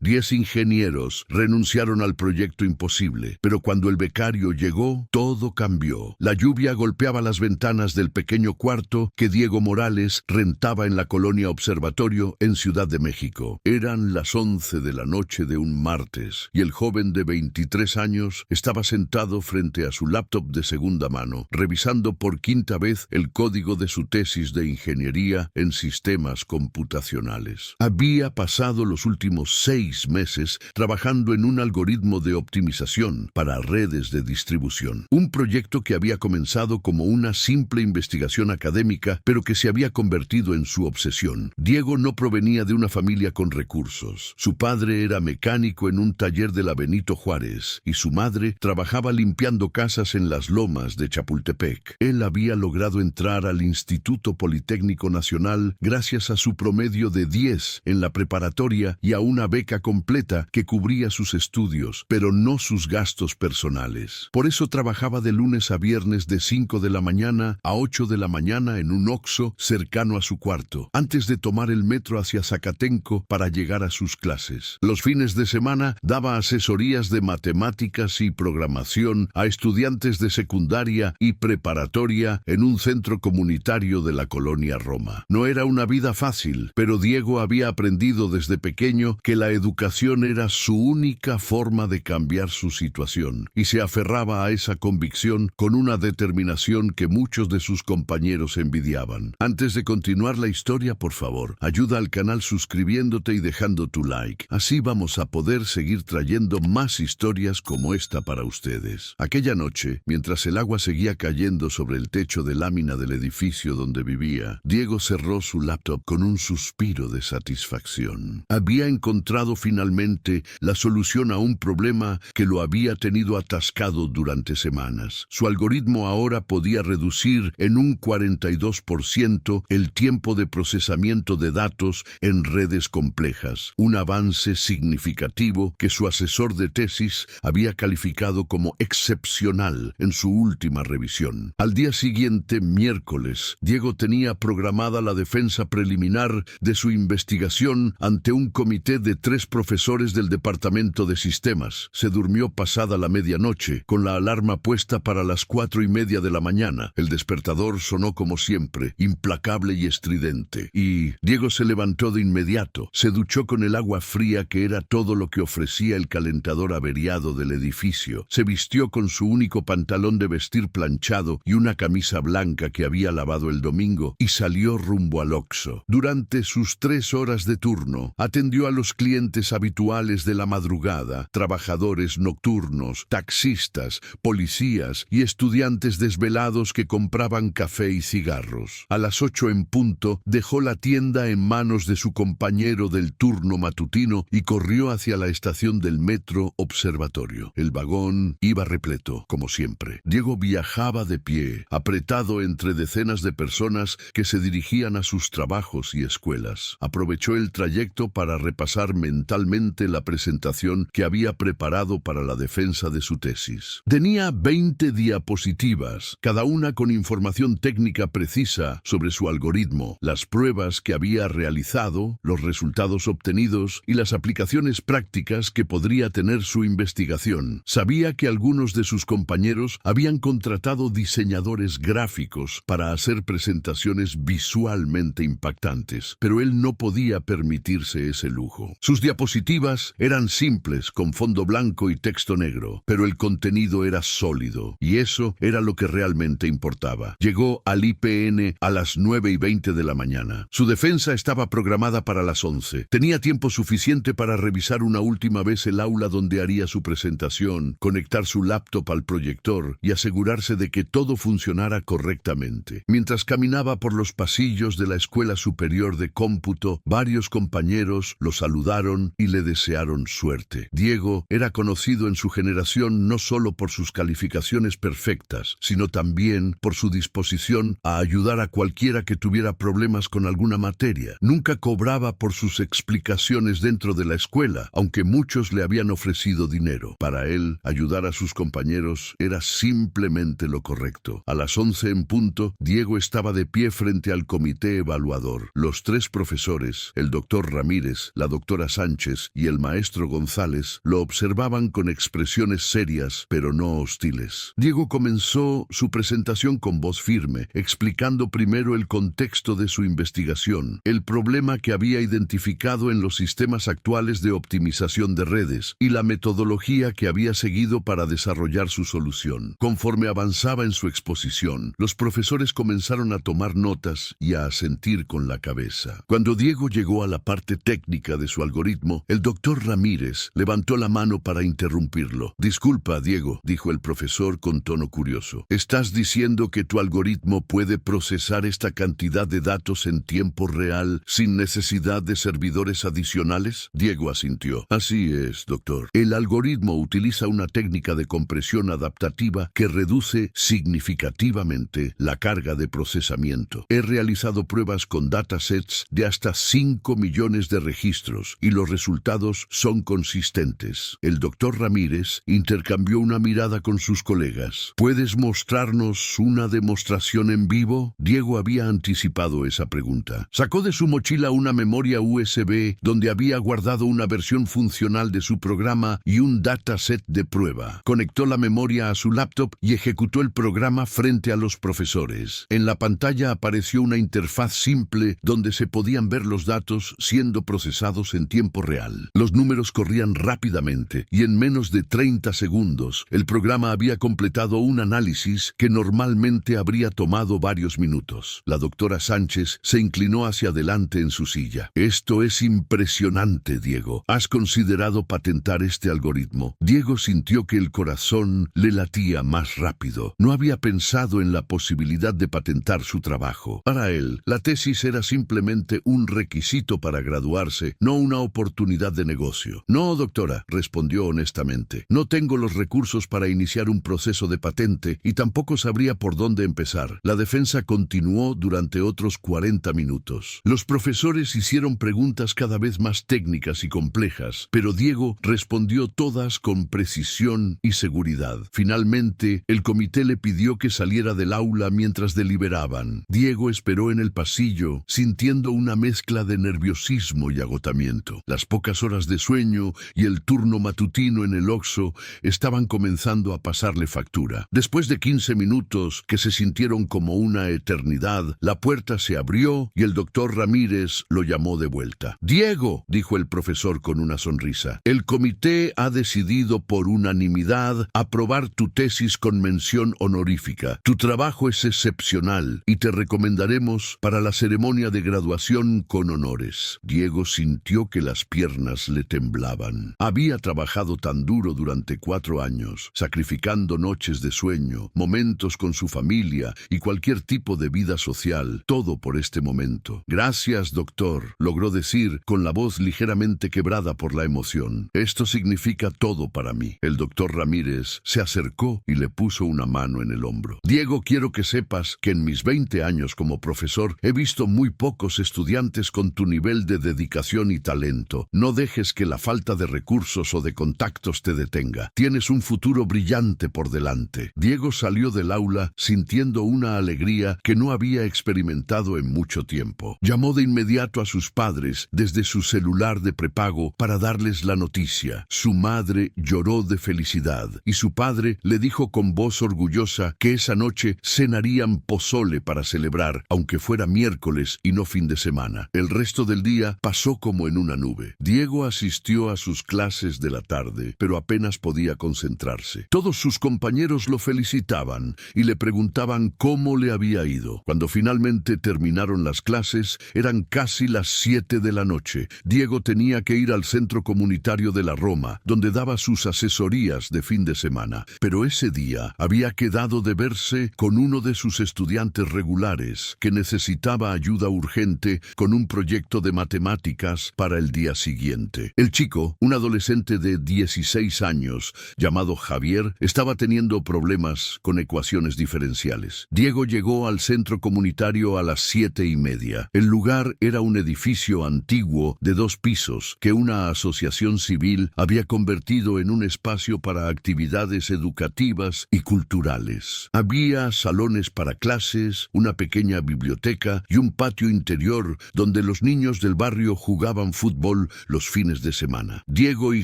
10 ingenieros renunciaron al proyecto imposible, pero cuando el becario llegó, todo cambió. La lluvia golpeaba las ventanas del pequeño cuarto que Diego Morales rentaba en la colonia Observatorio en Ciudad de México. Eran las 11 de la noche de un martes, y el joven de 23 años estaba sentado frente a su laptop de segunda mano, revisando por quinta vez el código de su tesis de ingeniería en sistemas computacionales. Había pasado los últimos 6 meses trabajando en un algoritmo de optimización para redes de distribución. Un proyecto que había comenzado como una simple investigación académica, pero que se había convertido en su obsesión. Diego no provenía de una familia con recursos. Su padre era mecánico en un taller de la Benito Juárez y su madre trabajaba limpiando casas en las lomas de Chapultepec. Él había logrado entrar al Instituto Politécnico Nacional gracias a su promedio de 10 en la preparatoria y a una beca completa que cubría sus estudios, pero no sus gastos personales. Por eso trabajaba de lunes a viernes de 5 de la mañana a 8 de la mañana en un Oxxo cercano a su cuarto, antes de tomar el metro hacia Zacatenco para llegar a sus clases. Los fines de semana daba asesorías de matemáticas y programación a estudiantes de secundaria y preparatoria en un centro comunitario de la colonia Roma. No era una vida fácil, pero Diego había aprendido desde pequeño que la educación era su única forma de cambiar su situación, y se aferraba a esa convicción con una determinación que muchos de sus compañeros envidiaban. Antes de continuar la historia, por favor, ayuda al canal suscribiéndote y dejando tu like. Así vamos a poder seguir trayendo más historias como esta para ustedes. Aquella noche, mientras el agua seguía cayendo sobre el techo de lámina del edificio donde vivía, Diego cerró su laptop con un suspiro de satisfacción. Había encontrado finalmente la solución a un problema que lo había tenido atascado durante semanas. Su algoritmo ahora podía reducir en un 42% el tiempo de procesamiento de datos en redes complejas, un avance significativo que su asesor de tesis había calificado como excepcional en su última revisión. Al día siguiente, miércoles, Diego tenía programada la defensa preliminar de su investigación ante un comité de 3 profesores del Departamento de Sistemas. Se durmió pasada la medianoche, con la alarma puesta para las 4:30 de la mañana. El despertador sonó como siempre, implacable y estridente, y Diego se levantó de inmediato. Se duchó con el agua fría que era todo lo que ofrecía el calentador averiado del edificio. Se vistió con su único pantalón de vestir planchado y una camisa blanca que había lavado el domingo y salió rumbo al Oxxo. Durante sus 3 horas de turno, atendió a los clientes habituales de la madrugada, trabajadores nocturnos, taxistas, policías y estudiantes desvelados que compraban café y cigarros. A las 8 en punto, dejó la tienda en manos de su compañero del turno matutino y corrió hacia la estación del metro Observatorio. El vagón iba repleto, como siempre. Diego viajaba de pie, apretado entre decenas de personas que se dirigían a sus trabajos y escuelas. Aprovechó el trayecto para repasar mentalmente la presentación que había preparado para la defensa de su tesis. Tenía 20 diapositivas, cada una con información técnica precisa sobre su algoritmo, las pruebas que había realizado, los resultados obtenidos y las aplicaciones prácticas que podría tener su investigación. Sabía que algunos de sus compañeros habían contratado diseñadores gráficos para hacer presentaciones visualmente impactantes, pero él no podía permitirse ese lujo. Sus diapositivas eran simples, con fondo blanco y texto negro, pero el contenido era sólido, y eso era lo que realmente importaba. Llegó al IPN a las 9:20 de la mañana. Su defensa estaba programada para las 11. Tenía tiempo suficiente para revisar una última vez el aula donde haría su presentación, conectar su laptop al proyector y asegurarse de que todo funcionara correctamente. Mientras caminaba por los pasillos de la Escuela Superior de Cómputo, varios compañeros lo saludaron y le desearon suerte. Diego era conocido en su generación no solo por sus calificaciones perfectas, sino también por su disposición a ayudar a cualquiera que tuviera problemas con alguna materia. Nunca cobraba por sus explicaciones dentro de la escuela, aunque muchos le habían ofrecido dinero. Para él, ayudar a sus compañeros era simplemente lo correcto. A las 11 en punto, Diego estaba de pie frente al comité evaluador. Los 3 profesores, el doctor Ramírez, la doctora Sánchez Sánchez y el maestro González lo observaban con expresiones serias, pero no hostiles. Diego comenzó su presentación con voz firme, explicando primero el contexto de su investigación, el problema que había identificado en los sistemas actuales de optimización de redes y la metodología que había seguido para desarrollar su solución. Conforme avanzaba en su exposición, los profesores comenzaron a tomar notas y a asentir con la cabeza. Cuando Diego llegó a la parte técnica de su algoritmo, el doctor Ramírez levantó la mano para interrumpirlo. «Disculpa, Diego», dijo el profesor con tono curioso. «¿Estás diciendo que tu algoritmo puede procesar esta cantidad de datos en tiempo real sin necesidad de servidores adicionales?» Diego asintió. «Así es, doctor. El algoritmo utiliza una técnica de compresión adaptativa que reduce significativamente la carga de procesamiento. He realizado pruebas con datasets de hasta 5 millones de registros y los resultados son consistentes». El doctor Ramírez intercambió una mirada con sus colegas. «¿Puedes mostrarnos una demostración en vivo?» Diego había anticipado esa pregunta. Sacó de su mochila una memoria USB donde había guardado una versión funcional de su programa y un dataset de prueba. Conectó la memoria a su laptop y ejecutó el programa frente a los profesores. En la pantalla apareció una interfaz simple donde se podían ver los datos siendo procesados en tiempo real. Los números corrían rápidamente y en menos de 30 segundos el programa había completado un análisis que normalmente habría tomado varios minutos. La doctora Sánchez se inclinó hacia adelante en su silla. «Esto es impresionante, Diego. ¿Has considerado patentar este algoritmo?» Diego sintió que el corazón le latía más rápido. No había pensado en la posibilidad de patentar su trabajo. Para él, la tesis era simplemente un requisito para graduarse, no una oportunidad de negocio. «No, doctora», respondió honestamente. «No tengo los recursos para iniciar un proceso de patente y tampoco sabría por dónde empezar». La defensa continuó durante otros 40 minutos. Los profesores hicieron preguntas cada vez más técnicas y complejas, pero Diego respondió todas con precisión y seguridad. Finalmente, el comité le pidió que saliera del aula mientras deliberaban. Diego esperó en el pasillo, sintiendo una mezcla de nerviosismo y agotamiento. Las pocas horas de sueño y el turno matutino en el Oxxo estaban comenzando a pasarle factura. Después de 15 minutos, que se sintieron como una eternidad, la puerta se abrió y el doctor Ramírez lo llamó de vuelta. «Diego», dijo el profesor con una sonrisa, «el comité ha decidido por unanimidad aprobar tu tesis con mención honorífica. Tu trabajo es excepcional y te recomendaremos para la ceremonia de graduación con honores». Diego sintió que las piernas le temblaban. Había trabajado tan duro durante 4 años, sacrificando noches de sueño, momentos con su familia y cualquier tipo de vida social, todo por este momento. «Gracias, doctor», logró decir con la voz ligeramente quebrada por la emoción. «Esto significa todo para mí». El doctor Ramírez se acercó y le puso una mano en el hombro. «Diego, quiero que sepas que en mis 20 años como profesor he visto muy pocos estudiantes con tu nivel de dedicación y talento. No dejes que la falta de recursos o de contactos te detenga. Tienes un futuro brillante por delante». Diego salió del aula sintiendo una alegría que no había experimentado en mucho tiempo. Llamó de inmediato a sus padres desde su celular de prepago para darles la noticia. Su madre lloró de felicidad y su padre le dijo con voz orgullosa que esa noche cenarían pozole para celebrar, aunque fuera miércoles y no fin de semana. El resto del día pasó como en una nube. Diego asistió a sus clases de la tarde, pero apenas podía concentrarse. Todos sus compañeros lo felicitaban y le preguntaban cómo le había ido. Cuando finalmente terminaron las clases, eran casi las 7 de la noche. Diego tenía que ir al centro comunitario de la Roma, donde daba sus asesorías de fin de semana. Pero ese día había quedado de verse con uno de sus estudiantes regulares, que necesitaba ayuda urgente con un proyecto de matemáticas para el día siguiente. El chico, un adolescente de 16 años, llamado Javier, estaba teniendo problemas con ecuaciones diferenciales. Diego llegó al centro comunitario a las 7:30. El lugar era un edificio antiguo de 2 pisos que una asociación civil había convertido en un espacio para actividades educativas y culturales. Había salones para clases, una pequeña biblioteca y un patio interior donde los niños del barrio jugaban fútbol fútbol los fines de semana. Diego y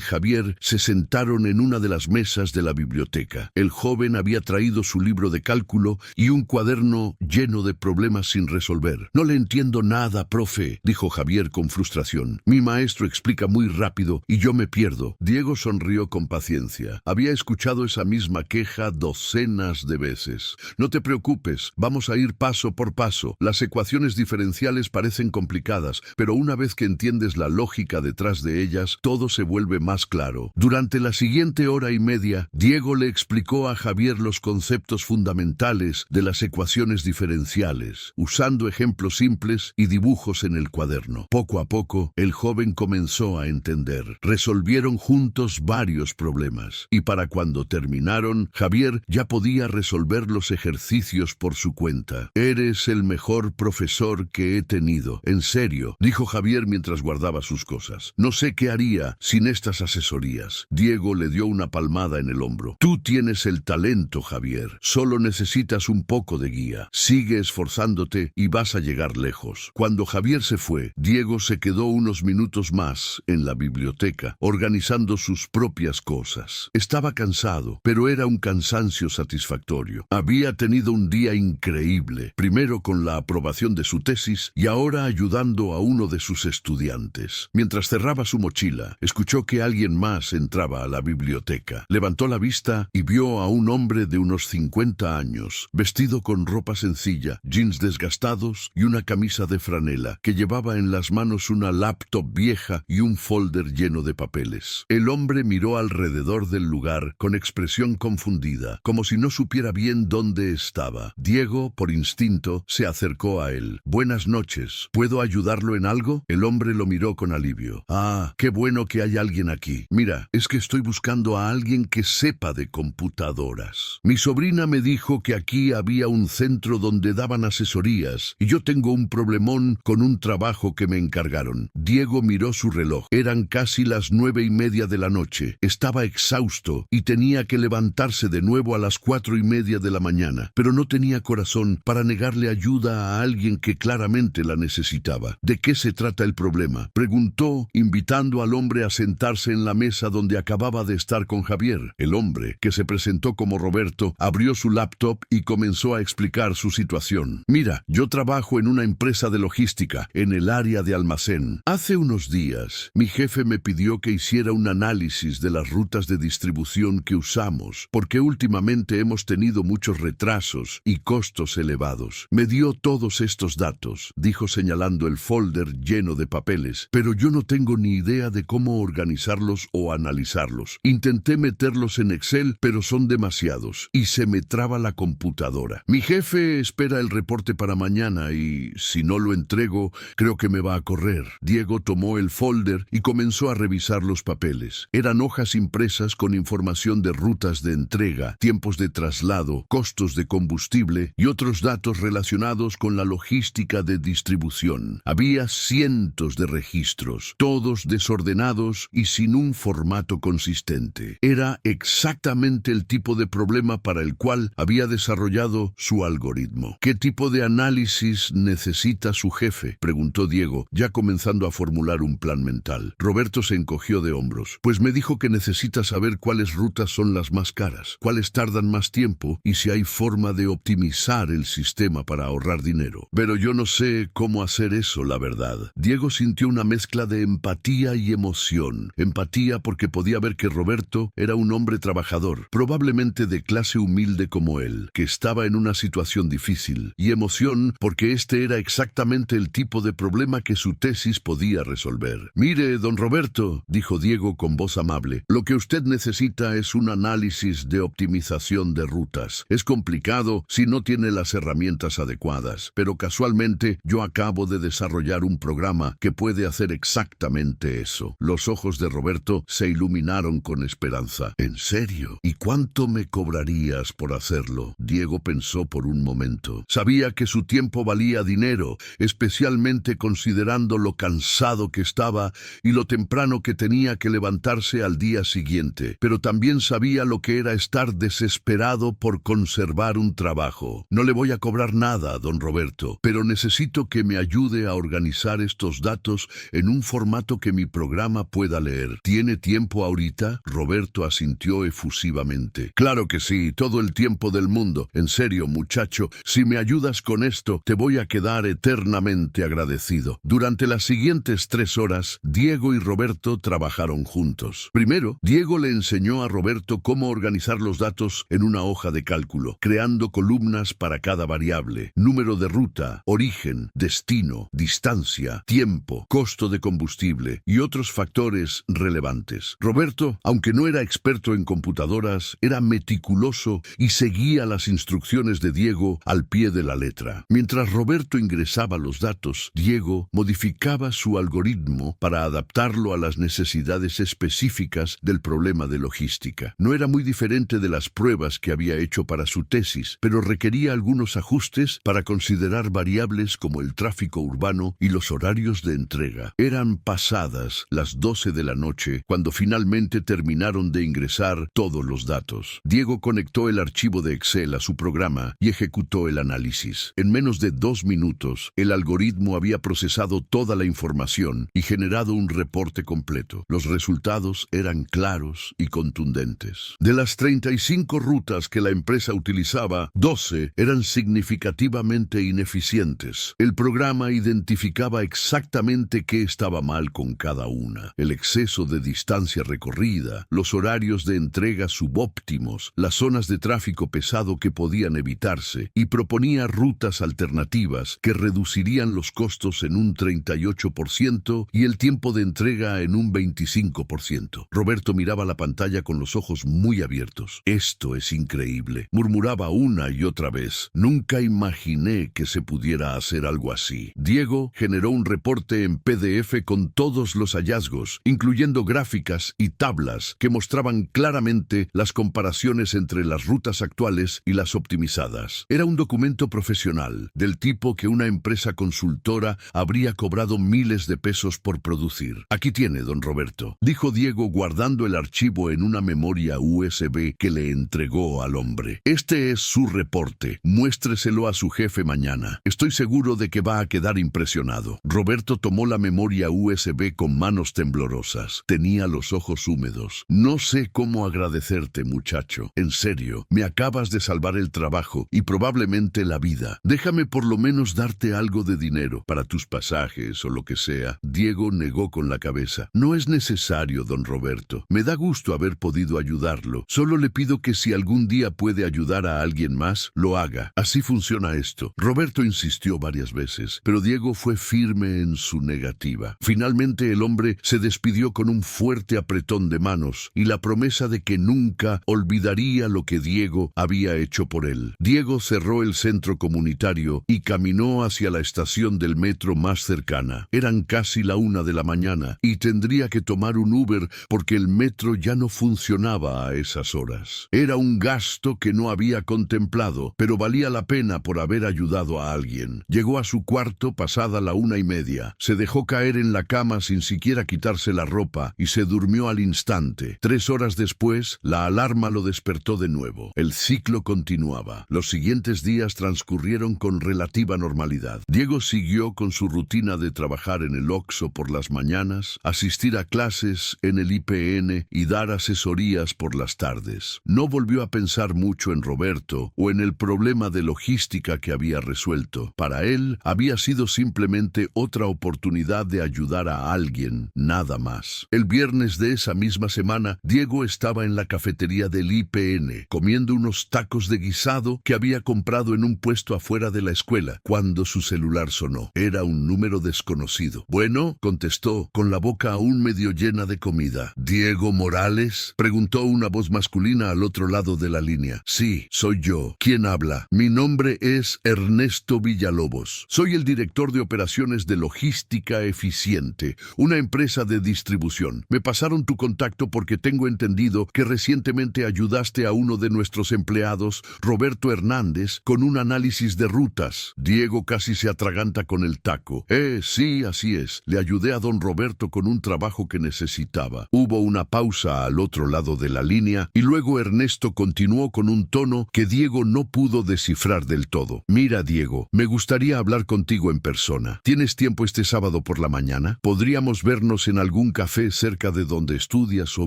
Javier se sentaron en una de las mesas de la biblioteca. El joven había traído su libro de cálculo y un cuaderno lleno de problemas sin resolver. «No le entiendo nada, profe», dijo Javier con frustración. «Mi maestro explica muy rápido y yo me pierdo». Diego sonrió con paciencia. Había escuchado esa misma queja docenas de veces. «No te preocupes, vamos a ir paso por paso. Las ecuaciones diferenciales parecen complicadas, pero una vez que entiendes la lógica detrás de ellas, todo se vuelve más claro». Durante la siguiente hora y media, Diego le explicó a Javier los conceptos fundamentales de las ecuaciones diferenciales, usando ejemplos simples y dibujos en el cuaderno. Poco a poco, el joven comenzó a entender. Resolvieron juntos varios problemas, y para cuando terminaron, Javier ya podía resolver los ejercicios por su cuenta. «Eres el mejor profesor que he tenido. En serio», dijo Javier mientras guardaba sus cosas. «No sé qué haría sin estas asesorías». Diego le dio una palmada en el hombro. «Tú tienes el talento, Javier. Solo necesitas un poco de guía. Sigue esforzándote y vas a llegar lejos». Cuando Javier se fue, Diego se quedó unos minutos más en la biblioteca, organizando sus propias cosas. Estaba cansado, pero era un cansancio satisfactorio. Había tenido un día increíble, primero con la aprobación de su tesis y ahora ayudando a uno de sus estudiantes. Mientras cerraba su mochila, escuchó que alguien más entraba a la biblioteca. Levantó la vista y vio a un hombre de unos 50 años, vestido con ropa sencilla, jeans desgastados y una camisa de franela, que llevaba en las manos una laptop vieja y un folder lleno de papeles. El hombre miró alrededor del lugar con expresión confundida, como si no supiera bien dónde estaba. Diego, por instinto, se acercó a él. «Buenas noches. ¿Puedo ayudarlo en algo?» El hombre lo miró con alivio. «Ah, qué bueno que hay alguien aquí. Mira, es que estoy buscando a alguien que sepa de computadoras. Mi sobrina me dijo que aquí había un centro donde daban asesorías y yo tengo un problemón con un trabajo que me encargaron». Diego miró su reloj. Eran casi las 9:30 de la noche. Estaba exhausto y tenía que levantarse de nuevo a las 4:30 de la mañana, pero no tenía corazón para negarle ayuda a alguien que claramente la necesitaba. «¿De qué se trata el problema?», preguntó, invitando al hombre a sentarse en la mesa donde acababa de estar con Javier. El hombre, que se presentó como Roberto, abrió su laptop y comenzó a explicar su situación. «Mira, yo trabajo en una empresa de logística, en el área de almacén. Hace unos días, mi jefe me pidió que hiciera un análisis de las rutas de distribución que usamos, porque últimamente hemos tenido muchos retrasos y costos elevados. Me dio todos estos datos», dijo señalando el folder lleno de papeles, «pero yo no tengo ni idea de cómo organizarlos o analizarlos. Intenté meterlos en Excel, pero son demasiados, y se me traba la computadora. Mi jefe espera el reporte para mañana y, si no lo entrego, creo que me va a correr». Diego tomó el folder y comenzó a revisar los papeles. Eran hojas impresas con información de rutas de entrega, tiempos de traslado, costos de combustible y otros datos relacionados con la logística de distribución. Había cientos de registros, todos desordenados y sin un formato consistente. Era exactamente el tipo de problema para el cual había desarrollado su algoritmo. «¿Qué tipo de análisis necesita su jefe?», preguntó Diego, ya comenzando a formular un plan mental. Roberto se encogió de hombros. «Pues me dijo que necesita saber cuáles rutas son las más caras, cuáles tardan más tiempo y si hay forma de optimizar el sistema para ahorrar dinero. Pero yo no sé cómo hacer eso, la verdad». Diego sintió una mezcla de empatía y emoción. Empatía porque podía ver que Roberto era un hombre trabajador, probablemente de clase humilde como él, que estaba en una situación difícil, y emoción porque este era exactamente el tipo de problema que su tesis podía resolver. «Mire, don Roberto», dijo Diego con voz amable, «lo que usted necesita es un análisis de optimización de rutas. Es complicado si no tiene las herramientas adecuadas, pero casualmente yo acabo de desarrollar un programa que puede hacer exactamente eso». Los ojos de Roberto se iluminaron con esperanza. «¿En serio? ¿Y cuánto me cobrarías por hacerlo?». Diego pensó por un momento. Sabía que su tiempo valía dinero, especialmente considerando lo cansado que estaba y lo temprano que tenía que levantarse al día siguiente, pero también sabía lo que era estar desesperado por conservar un trabajo. «No le voy a cobrar nada, don Roberto, pero necesito que me ayude a organizar estos datos en un formato que mi programa pueda leer. ¿Tiene tiempo ahorita? Roberto asintió efusivamente. Claro que sí, todo el tiempo del mundo. En serio, muchacho, si me ayudas con esto, te voy a quedar eternamente agradecido. Durante las siguientes 3 horas, Diego y Roberto trabajaron juntos. Primero, Diego le enseñó a Roberto cómo organizar los datos en una hoja de cálculo, creando columnas para cada variable: número de ruta, origen, destino, distancia, tiempo, costo de combustible y otros factores relevantes. Roberto, aunque no era experto en computadoras, era meticuloso y seguía las instrucciones de Diego al pie de la letra. Mientras Roberto ingresaba los datos, Diego modificaba su algoritmo para adaptarlo a las necesidades específicas del problema de logística. No era muy diferente de las pruebas que había hecho para su tesis, pero requería algunos ajustes para considerar variables como el tráfico urbano y los horarios de entrega. Eran pasadas las 12 de la noche cuando finalmente terminaron de ingresar todos los datos. Diego conectó el archivo de Excel a su programa y ejecutó el análisis. En menos de 2 minutos, el algoritmo había procesado toda la información y generado un reporte completo. Los resultados eran claros y contundentes. De las 35 rutas que la empresa utilizaba, 12 eran significativamente ineficientes. El programa identificaba exactamente qué estaba mal con cada una: el exceso de distancia recorrida, los horarios de entrega subóptimos, las zonas de tráfico pesado que podían evitarse, y proponía rutas alternativas que reducirían los costos en un 38% y el tiempo de entrega en un 25%. Roberto miraba la pantalla con los ojos muy abiertos. «Esto es increíble», murmuraba una y otra vez. «Nunca imaginé que se pudiera hacer algo así». Diego generó un reporte en PDF con todos los hallazgos, incluyendo gráficas y tablas que mostraban claramente las comparaciones entre las rutas actuales y las optimizadas. Era un documento profesional, del tipo que una empresa consultora habría cobrado miles de pesos por producir. «Aquí tiene, don Roberto», dijo Diego, guardando el archivo en una memoria USB que le entregó al hombre. «Este es su reporte. Muéstreselo a su jefe mañana. Estoy seguro de que va a quedar impresionado». Roberto tomó la memoria USB con manos temblorosas. Tenía los ojos húmedos. «No sé cómo agradecerte, muchacho. En serio, me acabas de salvar el trabajo y probablemente la vida. Déjame por lo menos darte algo de dinero para tus pasajes o lo que sea». Diego negó con la cabeza. «No es necesario, don Roberto. Me da gusto haber podido ayudarlo. Solo le pido que si algún día puede ayudar a alguien más, lo haga. Así funciona esto». Roberto insistió varias veces, pero Diego fue firme en su negativa. Finalmente el hombre se despidió con un fuerte apretón de manos y la promesa de que nunca olvidaría lo que Diego había hecho por él. Diego cerró el centro comunitario y caminó hacia la estación del metro más cercana. Eran casi la 1 de la mañana y tendría que tomar un Uber porque el metro ya no funcionaba a esas horas. Era un gasto que no había contemplado, pero valía la pena por haber ayudado a alguien. Llegó a su cuarto pasada la 1:30. Se dejó caer en la cama sin siquiera quitarse la ropa y se durmió al instante. 3 horas después, la alarma lo despertó de nuevo. El ciclo continuaba. Los siguientes días transcurrieron con relativa normalidad. Diego siguió con su rutina de trabajar en el Oxxo por las mañanas, asistir a clases en el IPN y dar asesorías por las tardes. No volvió a pensar mucho en Roberto o en el problema de logística que había resuelto. Para él había sido simplemente otra oportunidad de ayudar a alguien, nada más. El viernes de esa misma semana, Diego estaba en la cafetería del IPN, comiendo unos tacos de guisado que había comprado en un puesto afuera de la escuela, cuando su celular sonó. Era un número desconocido. «Bueno», contestó, con la boca aún medio llena de comida. «¿Diego Morales?», preguntó una voz masculina al otro lado de la línea. «Sí, soy yo. ¿Quién habla?». «Mi nombre es Ernesto Villalobos. Soy el director de operaciones de Logística Eficiente, una empresa de distribución. Me pasaron tu contacto porque tengo entendido que recientemente ayudaste a uno de nuestros empleados, Roberto Hernández, con un análisis de rutas». Diego casi se atraganta con el taco. Sí, así es. Le ayudé a don Roberto con un trabajo que necesitaba». Hubo una pausa al otro lado de la línea y luego Ernesto continuó con un tono que Diego no pudo descifrar del todo. «Mira, Diego, me gustaría hablar contigo en persona. ¿Tienes tiempo este sábado por la mañana?». mañana? Podríamos vernos en algún café cerca de donde estudias o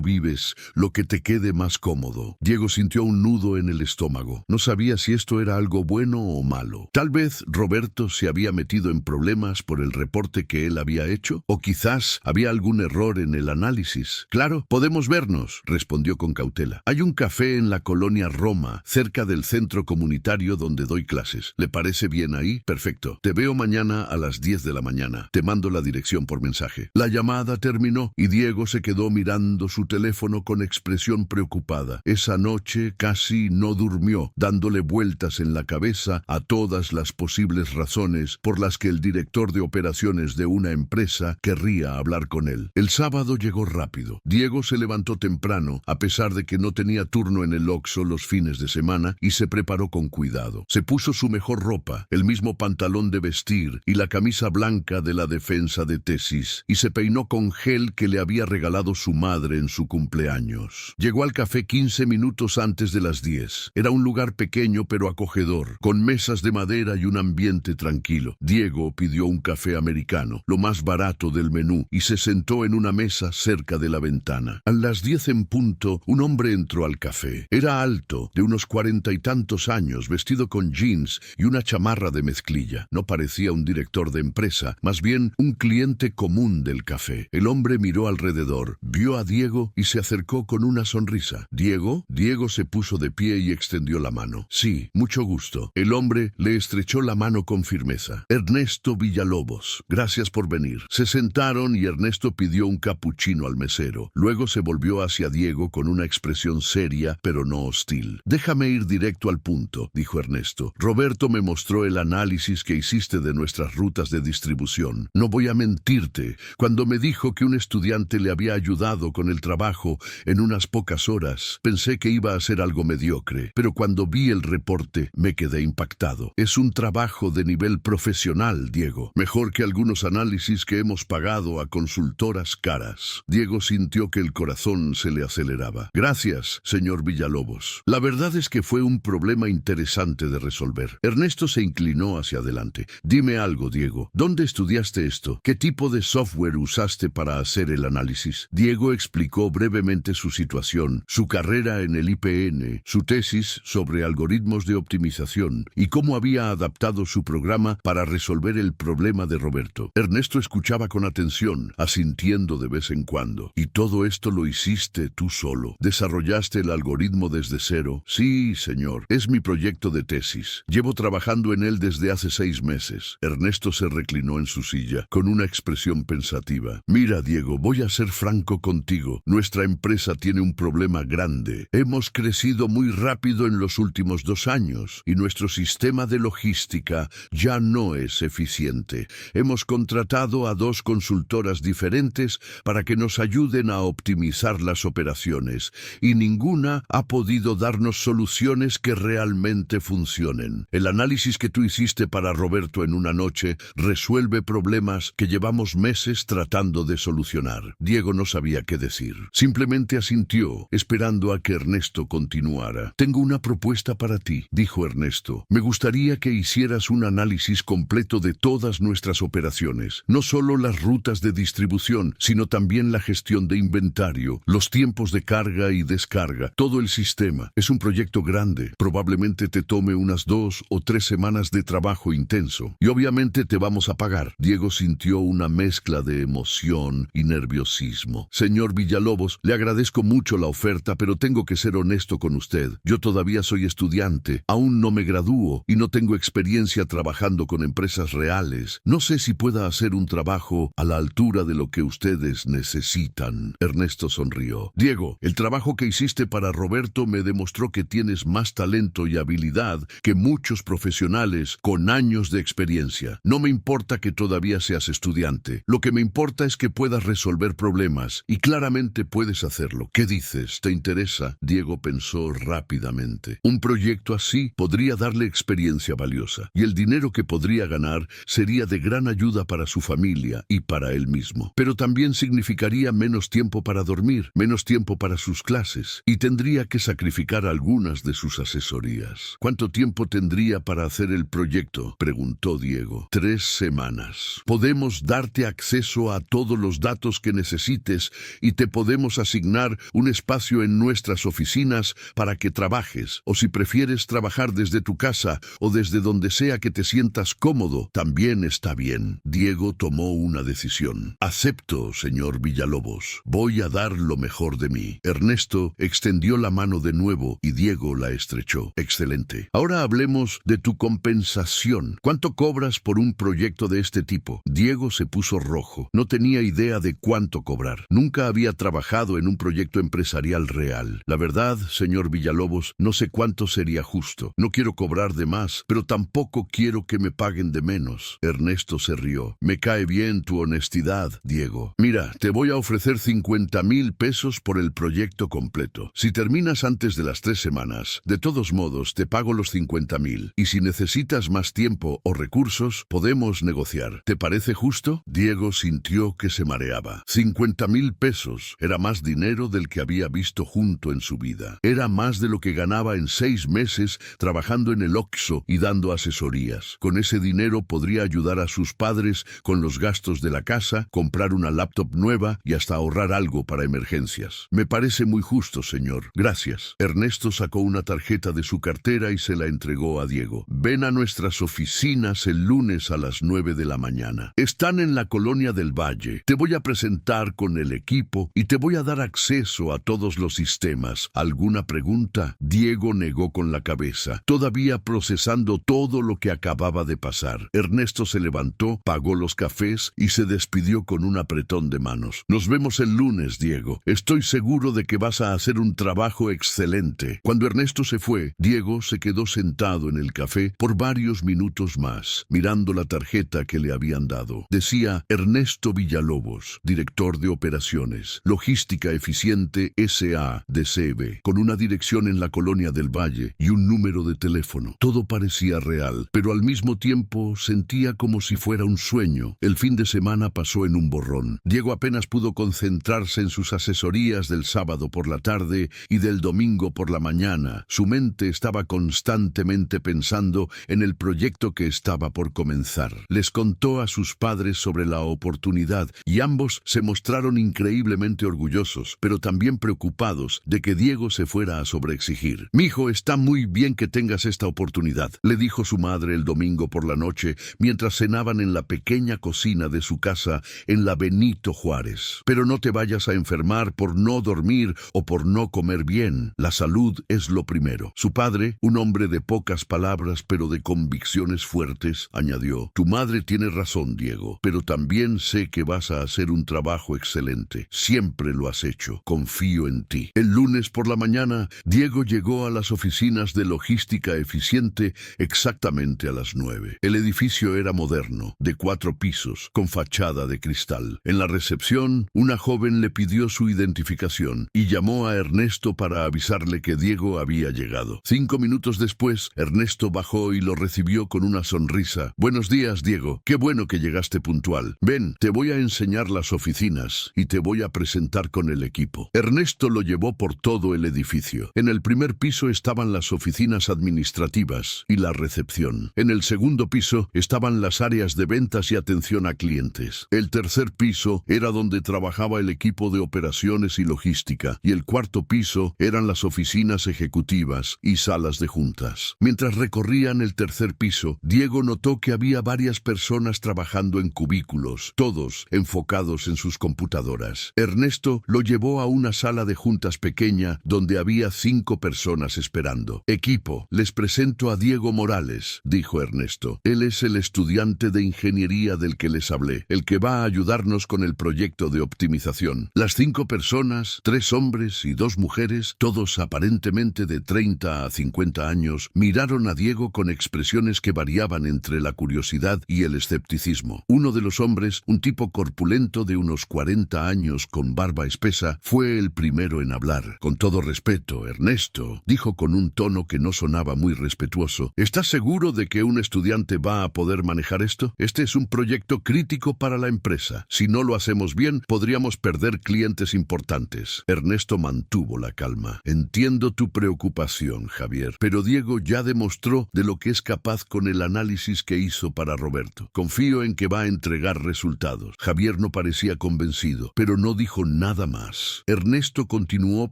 vives, lo que te quede más cómodo. Diego sintió un nudo en el estómago. No sabía si esto era algo bueno o malo. Tal vez Roberto se había metido en problemas por el reporte que él había hecho, o quizás había algún error en el análisis. Claro, podemos vernos, respondió con cautela. Hay un café en la colonia Roma, cerca del centro comunitario donde doy clases. ¿Le parece bien ahí? Perfecto. Te veo mañana a las 10 de la mañana. Te mando la dirección por mensaje. La llamada terminó y Diego se quedó mirando su teléfono con expresión preocupada. Esa noche casi no durmió, dándole vueltas en la cabeza a todas las posibles razones por las que el director de operaciones de una empresa querría hablar con él. El sábado llegó rápido. Diego se levantó temprano, a pesar de que no tenía turno en el Oxxo los fines de semana, y se preparó con cuidado. Se puso su mejor ropa, el mismo pantalón de vestir y la camisa blanca de la defensa de tesis, y se peinó con gel que le había regalado su madre en su cumpleaños. Llegó al café 15 minutos antes de las 10. Era un lugar pequeño pero acogedor, con mesas de madera y un ambiente tranquilo. Diego pidió un café americano, lo más barato del menú, y se sentó en una mesa cerca de la ventana. A las 10 en punto, un hombre entró al café. Era alto, de unos 40 y tantos años, vestido con jeans y una chamarra de mezclilla. No parecía un director de empresa, más bien un cliente común del café. El hombre miró alrededor, vio a Diego y se acercó con una sonrisa. ¿Diego? Diego se puso de pie y extendió la mano. Sí, mucho gusto. El hombre le estrechó la mano con firmeza. Ernesto Villalobos. Gracias por venir. Se sentaron y Ernesto pidió un capuchino al mesero. Luego se volvió hacia Diego con una expresión seria, pero no hostil. Déjame ir directo al punto, dijo Ernesto. Roberto me mostró el análisis que hiciste de nuestras rutas de distribución. No voy a mentirte. Cuando me dijo que un estudiante le había ayudado con el trabajo en unas pocas horas, pensé que iba a ser algo mediocre. Pero cuando vi el reporte, me quedé impactado. Es un trabajo de nivel profesional, Diego. Mejor que algunos análisis que hemos pagado a consultoras caras. Diego sintió que el corazón se le aceleraba. Gracias, señor Villalobos. La verdad es que fue un problema interesante de resolver. Ernesto se inclinó hacia adelante. Dime algo, Diego. ¿Dónde estudiaste esto? ¿Qué tipo de software usaste para hacer el análisis? Diego explicó brevemente su situación, su carrera en el IPN, su tesis sobre algoritmos de optimización y cómo había adaptado su programa para resolver el problema de Roberto. Ernesto escuchaba con atención, asintiendo de vez en cuando. ¿Y todo esto lo hiciste tú solo? ¿Desarrollaste el algoritmo desde cero? Sí, señor. Es mi proyecto de tesis. Llevo trabajando en él desde hace 6 meses. Ernesto se reclinó en su silla, con una expresión pensativa. Mira, Diego, voy a ser franco contigo. Nuestra empresa tiene un problema grande. Hemos crecido muy rápido en los últimos 2 años y nuestro sistema de logística ya no es eficiente. Hemos contratado a 2 consultoras diferentes para que nos ayuden a optimizar las operaciones y ninguna ha podido darnos soluciones que realmente funcionen. El análisis que tú hiciste para Roberto en una noche resuelve problemas que llevamos meses tratando de solucionar. Diego no sabía qué decir. Simplemente asintió, esperando a que Ernesto continuara. Tengo una propuesta para ti, dijo Ernesto. Me gustaría que hicieras un análisis completo de todas nuestras operaciones, no solo las rutas de distribución, sino también la gestión de inventario, los tiempos de carga y descarga, todo el sistema. Es un proyecto grande. Probablemente te tome unas 2 o 3 semanas de trabajo intenso. Y obviamente te vamos a pagar. Diego sintió una mezcla de emoción y nerviosismo. Señor Villalobos, le agradezco mucho la oferta, pero tengo que ser honesto con usted. Yo todavía soy estudiante, aún no me gradúo y no tengo experiencia trabajando con empresas reales. No sé si pueda hacer un trabajo a la altura de lo que ustedes necesitan. Ernesto sonrió. Diego, el trabajo que hiciste para Roberto me demostró que tienes más talento y habilidad que muchos profesionales con años de experiencia. No me importa que todavía seas estudiante. Lo que me importa es que puedas resolver problemas y claramente puedes hacerlo. ¿Qué dices? ¿Te interesa? Diego pensó rápidamente. Un proyecto así podría darle experiencia valiosa y el dinero que podría ganar sería de gran ayuda para su familia y para él mismo. Pero también significaría menos tiempo para dormir, menos tiempo para sus clases y tendría que sacrificar algunas de sus asesorías. ¿Cuánto tiempo tendría para hacer el proyecto?, preguntó Diego. 3 semanas. Podemos dar darte acceso a todos los datos que necesites y te podemos asignar un espacio en nuestras oficinas para que trabajes, o si prefieres trabajar desde tu casa o desde donde sea que te sientas cómodo, también está bien. Diego tomó una decisión. Acepto, señor Villalobos. Voy a dar lo mejor de mí. Ernesto extendió la mano de nuevo y Diego la estrechó. Excelente. Ahora hablemos de tu compensación. ¿Cuánto cobras por un proyecto de este tipo? Diego se puso rojo. No tenía idea de cuánto cobrar. Nunca había trabajado en un proyecto empresarial real. La verdad, señor Villalobos, no sé cuánto sería justo. No quiero cobrar de más, pero tampoco quiero que me paguen de menos. Ernesto se rió. Me cae bien tu honestidad, Diego. Mira, te voy a ofrecer 50,000 pesos por el proyecto completo. Si terminas antes de las 3 semanas, de todos modos te pago los 50,000. Y si necesitas más tiempo o recursos, podemos negociar. ¿Te parece justo? Diego sintió que se mareaba. 50,000 pesos era más dinero del que había visto junto en su vida. Era más de lo que ganaba en 6 meses trabajando en el Oxxo y dando asesorías. Con ese dinero podría ayudar a sus padres con los gastos de la casa, comprar una laptop nueva y hasta ahorrar algo para emergencias. Me parece muy justo, señor. Gracias. Ernesto sacó una tarjeta de su cartera y se la entregó a Diego. Ven a nuestras oficinas el lunes a las 9 de la mañana. Están en la Colonia del Valle. Te voy a presentar con el equipo y te voy a dar acceso a todos los sistemas. ¿Alguna pregunta? Diego negó con la cabeza, todavía procesando todo lo que acababa de pasar. Ernesto se levantó, pagó los cafés y se despidió con un apretón de manos. Nos vemos el lunes, Diego. Estoy seguro de que vas a hacer un trabajo excelente. Cuando Ernesto se fue, Diego se quedó sentado en el café por varios minutos más, mirando la tarjeta que le habían dado. Decía Ernesto Villalobos, director de operaciones, Logística Eficiente S.A. de CB, con una dirección en la Colonia del Valle y un número de teléfono. Todo parecía real, pero al mismo tiempo sentía como si fuera un sueño. El fin de semana pasó en un borrón. Diego apenas pudo concentrarse en sus asesorías del sábado por la tarde y del domingo por la mañana. Su mente estaba constantemente pensando en el proyecto que estaba por comenzar. Les contó a sus padres sobre la oportunidad y ambos se mostraron increíblemente orgullosos, pero también preocupados de que Diego se fuera a sobreexigir. «Mijo, está muy bien que tengas esta oportunidad», le dijo su madre el domingo por la noche mientras cenaban en la pequeña cocina de su casa en la Benito Juárez. «Pero no te vayas a enfermar por no dormir o por no comer bien. La salud es lo primero». Su padre, un hombre de pocas palabras pero de convicciones fuertes, añadió: «Tu madre tiene razón, Diego, pero también sé que vas a hacer un trabajo excelente. Siempre lo has hecho. Confío en ti». El lunes por la mañana, Diego llegó a las oficinas de Logística Eficiente exactamente a las 9. El edificio era moderno, de 4 pisos, con fachada de cristal. En la recepción, una joven le pidió su identificación y llamó a Ernesto para avisarle que Diego había llegado. 5 minutos después, Ernesto bajó y lo recibió con una sonrisa. «Buenos días, Diego. Qué bueno que llegaste puntual. Ven, te voy a enseñar las oficinas y te voy a presentar con el equipo». Ernesto lo llevó por todo el edificio. En el primer piso estaban las oficinas administrativas y la recepción. En el segundo piso estaban las áreas de ventas y atención a clientes. El tercer piso era donde trabajaba el equipo de operaciones y logística, y el cuarto piso eran las oficinas ejecutivas y salas de juntas. Mientras recorrían el tercer piso, Diego notó que había varias personas trabajando en cubículos, todos enfocados en sus computadoras. Ernesto lo llevó a una sala de juntas pequeña donde había 5 personas esperando. «Equipo, les presento a Diego Morales», dijo Ernesto. «Él es el estudiante de ingeniería del que les hablé, el que va a ayudarnos con el proyecto de optimización». Las 5 personas, 3 hombres y 2 mujeres, todos aparentemente de 30 a 50 años, miraron a Diego con expresiones que variaban entre la curiosidad y el escepticismo. Uno de los hombres, un tipo corpulento de unos 40 años con barba espesa, fue el primero en hablar. «Con todo respeto, Ernesto», dijo con un tono que no sonaba muy respetuoso, «¿estás seguro de que un estudiante va a poder manejar esto? Este es un proyecto crítico para la empresa. Si no lo hacemos bien, podríamos perder clientes importantes». Ernesto mantuvo la calma. «Entiendo tu preocupación, Javier, pero Diego ya demostró de lo que es capaz con el análisis que hizo para Roberto. Confío en que va a entender entregar resultados. Javier no parecía convencido, pero no dijo nada más. Ernesto continuó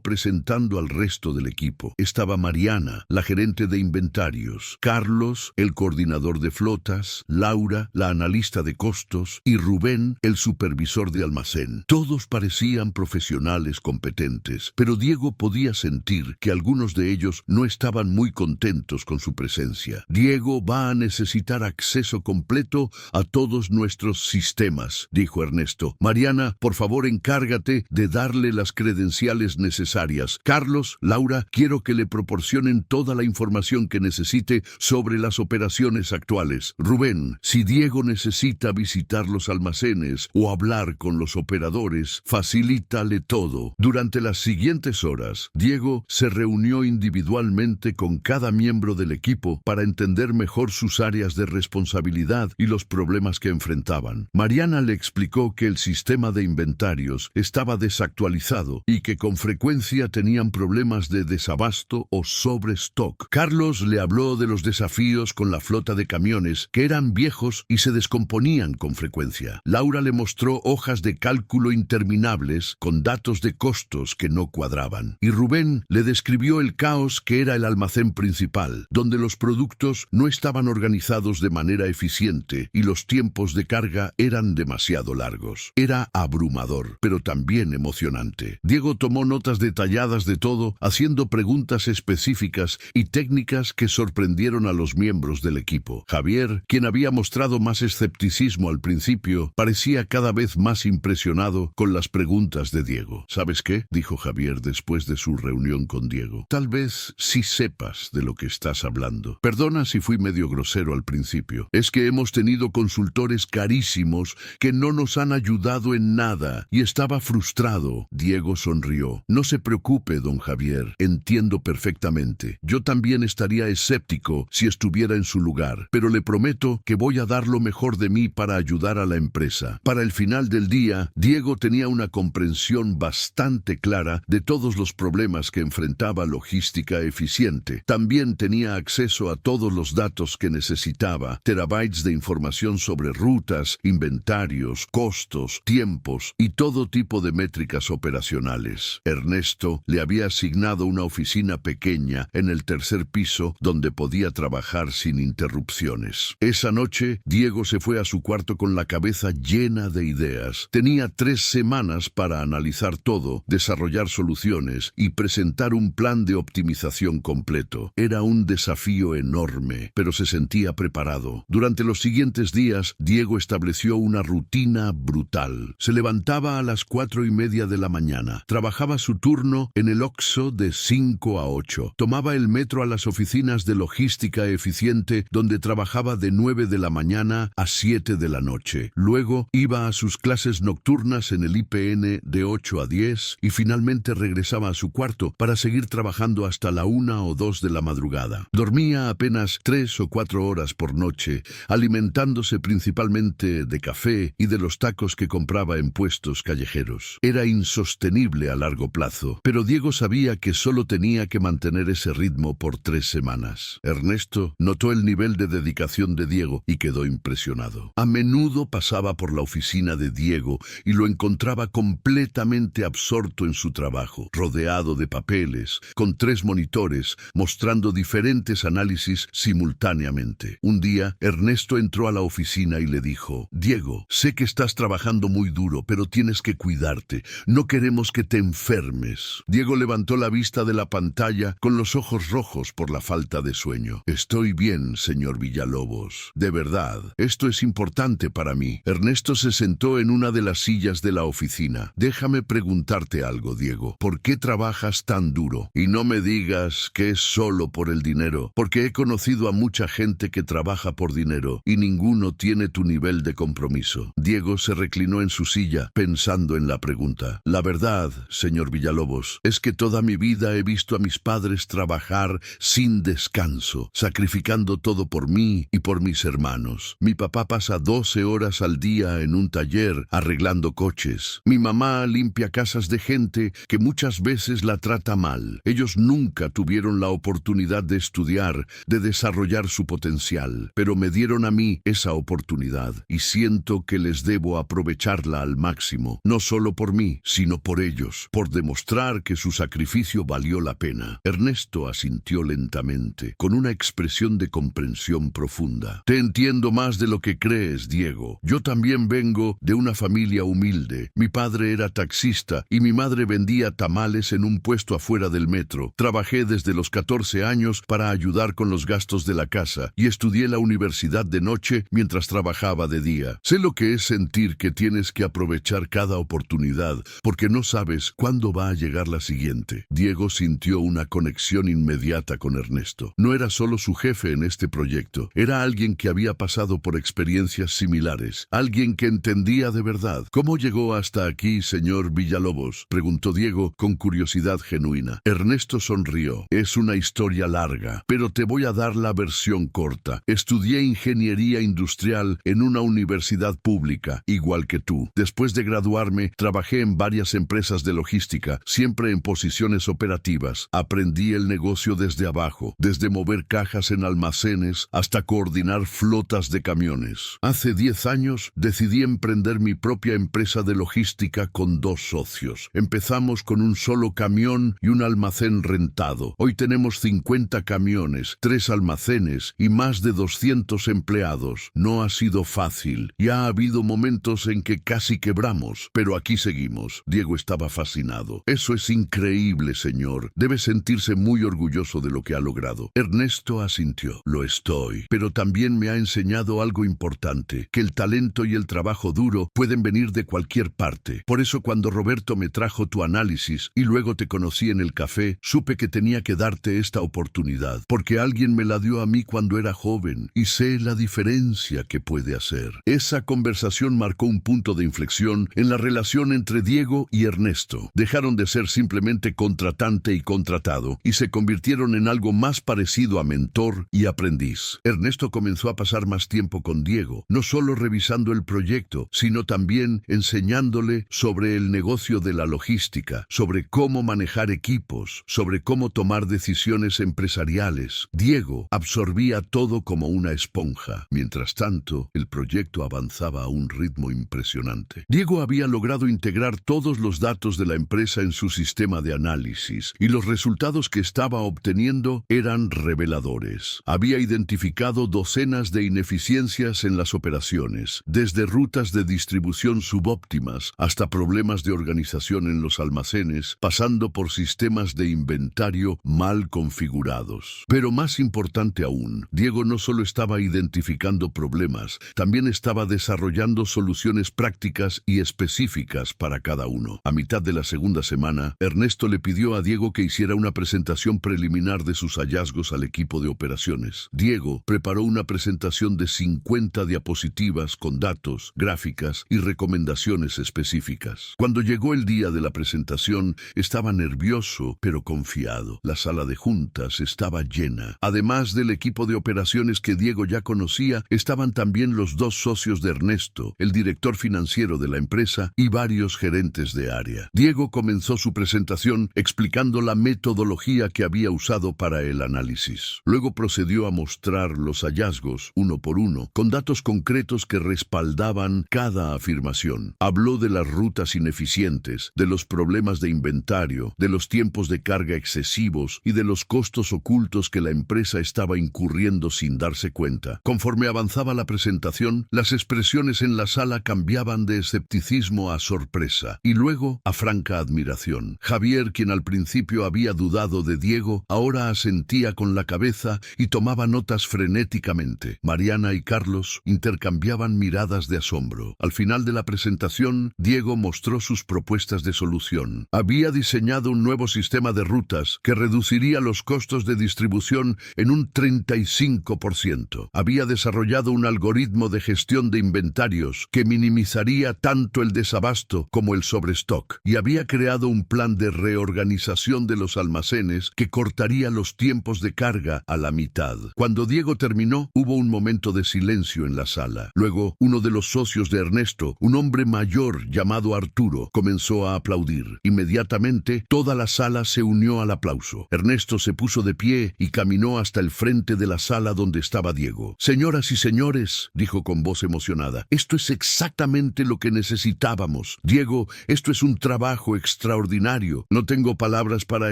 presentando al resto del equipo. Estaba Mariana, la gerente de inventarios, Carlos, el coordinador de flotas, Laura, la analista de costos, y Rubén, el supervisor de almacén. Todos parecían profesionales competentes, pero Diego podía sentir que algunos de ellos no estaban muy contentos con su presencia. Diego va a necesitar acceso completo a todos nuestros sistemas, dijo Ernesto. Mariana, por favor, encárgate de darle las credenciales necesarias. Carlos, Laura, quiero que le proporcionen toda la información que necesite sobre las operaciones actuales. Rubén, si Diego necesita visitar los almacenes o hablar con los operadores, facilítale todo. Durante las siguientes horas, Diego se reunió individualmente con cada miembro del equipo para entender mejor sus áreas de responsabilidad y los problemas que enfrentaban. Mariana le explicó que el sistema de inventarios estaba desactualizado y que con frecuencia tenían problemas de desabasto o sobrestock. Carlos le habló de los desafíos con la flota de camiones que eran viejos y se descomponían con frecuencia. Laura le mostró hojas de cálculo interminables con datos de costos que no cuadraban. Y Rubén le describió el caos que era el almacén principal, donde los productos no estaban organizados de manera eficiente y los tiempos de carga eran demasiado largos. Era abrumador, pero también emocionante. Diego tomó notas detalladas de todo, haciendo preguntas específicas y técnicas que sorprendieron a los miembros del equipo. Javier, quien había mostrado más escepticismo al principio, parecía cada vez más impresionado con las preguntas de Diego. ¿Sabes qué?, dijo Javier después de su reunión con Diego. Tal vez sí sepas de lo que estás hablando. Perdona si fui medio grosero al principio. Es que hemos tenido consultores carísimos que no nos han ayudado en nada y estaba frustrado. Diego sonrió. No se preocupe, don Javier. Entiendo perfectamente. Yo también estaría escéptico si estuviera en su lugar, pero le prometo que voy a dar lo mejor de mí para ayudar a la empresa. Para el final del día, Diego tenía una comprensión bastante clara de todos los problemas que enfrentaba logística eficiente. También tenía acceso a todos los datos que necesitaba, terabytes de información sobre rutas, inventarios, costos, tiempos y todo tipo de métricas operacionales. Ernesto le había asignado una oficina pequeña en el tercer piso donde podía trabajar sin interrupciones. Esa noche, Diego se fue a su cuarto con la cabeza llena de ideas. Tenía 3 semanas para analizar todo, desarrollar soluciones y presentar un plan de optimización completo. Era un desafío enorme, pero se sentía preparado. Durante los siguientes días, Diego estableció una rutina brutal. Se levantaba a las 4:30 de la mañana. Trabajaba su turno en el Oxxo de 5 a 8. Tomaba el metro a las oficinas de logística eficiente, donde trabajaba de 9 de la mañana a 7 de la noche. Luego iba a sus clases nocturnas en el IPN de 8 a 10 y finalmente regresaba a su cuarto para seguir trabajando hasta la 1 o 2 de la madrugada. Dormía apenas 3 o 4 horas por noche, alimentándose principalmente de café y de los tacos que compraba en puestos callejeros. Era insostenible a largo plazo, pero Diego sabía que solo tenía que mantener ese ritmo por 3 semanas. Ernesto notó el nivel de dedicación de Diego y quedó impresionado. A menudo pasaba por la oficina de Diego y lo encontraba completamente absorto en su trabajo, rodeado de papeles, con 3 monitores, mostrando diferentes análisis simultáneamente. Un día, Ernesto entró a la oficina y le dijo: Diego, sé que estás trabajando muy duro, pero tienes que cuidarte. No queremos que te enfermes. Diego levantó la vista de la pantalla con los ojos rojos por la falta de sueño. Estoy bien, señor Villalobos. De verdad, esto es importante para mí. Ernesto se sentó en una de las sillas de la oficina. Déjame preguntarte algo, Diego. ¿Por qué trabajas tan duro? Y no me digas que es solo por el dinero, porque he conocido a mucha gente que trabaja por dinero y ninguno tiene tu nivel de compromiso. Diego se reclinó en su silla, pensando en la pregunta. La verdad, señor Villalobos, es que toda mi vida he visto a mis padres trabajar sin descanso, sacrificando todo por mí y por mis hermanos. Mi papá pasa 12 horas al día en un taller arreglando coches. Mi mamá limpia casas de gente que muchas veces la trata mal. Ellos nunca tuvieron la oportunidad de estudiar, de desarrollar su potencial, pero me dieron a mí esa oportunidad. y siento que les debo aprovecharla al máximo, no solo por mí, sino por ellos, por demostrar que su sacrificio valió la pena. Ernesto asintió lentamente, con una expresión de comprensión profunda. Te entiendo más de lo que crees, Diego. Yo también vengo de una familia humilde. Mi padre era taxista y mi madre vendía tamales en un puesto afuera del metro. Trabajé desde los 14 años para ayudar con los gastos de la casa y estudié la universidad de noche mientras trabajaba de día. Sé lo que es sentir que tienes que aprovechar cada oportunidad porque no sabes cuándo va a llegar la siguiente. Diego sintió una conexión inmediata con Ernesto. No era solo su jefe en este proyecto, era alguien que había pasado por experiencias similares, alguien que entendía de verdad. ¿Cómo llegó hasta aquí, señor Villalobos?, preguntó Diego con curiosidad genuina. Ernesto sonrió. Es una historia larga, pero te voy a dar la versión corta. Estudié ingeniería industrial en una universidad pública, igual que tú. Después de graduarme, trabajé en varias empresas de logística, siempre en posiciones operativas. Aprendí el negocio desde abajo, desde mover cajas en almacenes hasta coordinar flotas de camiones. Hace 10 años decidí emprender mi propia empresa de logística con 2 socios. Empezamos con un solo camión y un almacén rentado. Hoy tenemos 50 camiones, 3 almacenes y más de 200 empleados. No ha sido fácil y ha habido momentos en que casi quebramos, pero aquí seguimos. Diego estaba fascinado. Eso es increíble, señor. Debe sentirse muy orgulloso de lo que ha logrado. Ernesto asintió. Lo estoy, pero también me ha enseñado algo importante, que el talento y el trabajo duro pueden venir de cualquier parte. Por eso cuando Roberto me trajo tu análisis y luego te conocí en el café, supe que tenía que darte esta oportunidad, porque alguien me la dio a mí cuando era joven y sé la diferencia que puede hacer. Esa conversación marcó un punto de inflexión en la relación entre Diego y Ernesto. Dejaron de ser simplemente contratante y contratado y se convirtieron en algo más parecido a mentor y aprendiz. Ernesto comenzó a pasar más tiempo con Diego, no solo revisando el proyecto, sino también enseñándole sobre el negocio de la logística, sobre cómo manejar equipos, sobre cómo tomar decisiones empresariales. Diego absorbía todo como una esponja. Mientras tanto, el proyecto avanzaba a un ritmo impresionante. Diego había logrado integrar todos los datos de la empresa en su sistema de análisis, y los resultados que estaba obteniendo eran reveladores. Había identificado docenas de ineficiencias en las operaciones, desde rutas de distribución subóptimas hasta problemas de organización en los almacenes, pasando por sistemas de inventario mal configurados. Pero más importante aún, Diego no solo estaba identificando problemas, también estaba desarrollando soluciones prácticas y específicas para cada uno. A mitad de la segunda semana, Ernesto le pidió a Diego que hiciera una presentación preliminar de sus hallazgos al equipo de operaciones. Diego preparó una presentación de 50 diapositivas con datos, gráficas y recomendaciones específicas. Cuando llegó el día de la presentación, estaba nervioso pero confiado. La sala de juntas estaba llena. Además del equipo de operaciones que Diego ya conocía, estaban también los 2 socios de Ernesto, el director financiero de la empresa y varios gerentes de área. Diego comenzó su presentación explicando la metodología que había usado para el análisis. Luego procedió a mostrar los hallazgos uno por uno, con datos concretos que respaldaban cada afirmación. Habló de las rutas ineficientes, de los problemas de inventario, de los tiempos de carga excesivos y de los costos ocultos que la empresa estaba incurriendo sin darse cuenta. Conforme avanzaba la presentación, las expresiones en la sala cambiaban de escepticismo a sorpresa y luego a franca admiración. Javier, quien al principio había dudado de Diego, ahora asentía con la cabeza y tomaba notas frenéticamente. Mariana y Carlos intercambiaban miradas de asombro. Al final de la presentación, Diego mostró sus propuestas de solución. Había diseñado un nuevo sistema de rutas que reduciría los costos de distribución en un 35%. Había desarrollado un algoritmo de gestión de inventarios que minimizaría tanto el desabasto como el sobrestock, y había creado un plan de reorganización de los almacenes que cortaría los tiempos de carga a la mitad. Cuando Diego terminó, hubo un momento de silencio en la sala. Luego, uno de los socios de Ernesto, un hombre mayor llamado Arturo, comenzó a aplaudir. Inmediatamente, toda la sala se unió al aplauso. Ernesto se puso de pie y caminó hasta el frente de la sala donde estaba Diego. «Señoras y señores», dijo con con voz emocionada. Esto es exactamente lo que necesitábamos. Diego, esto es un trabajo extraordinario. No tengo palabras para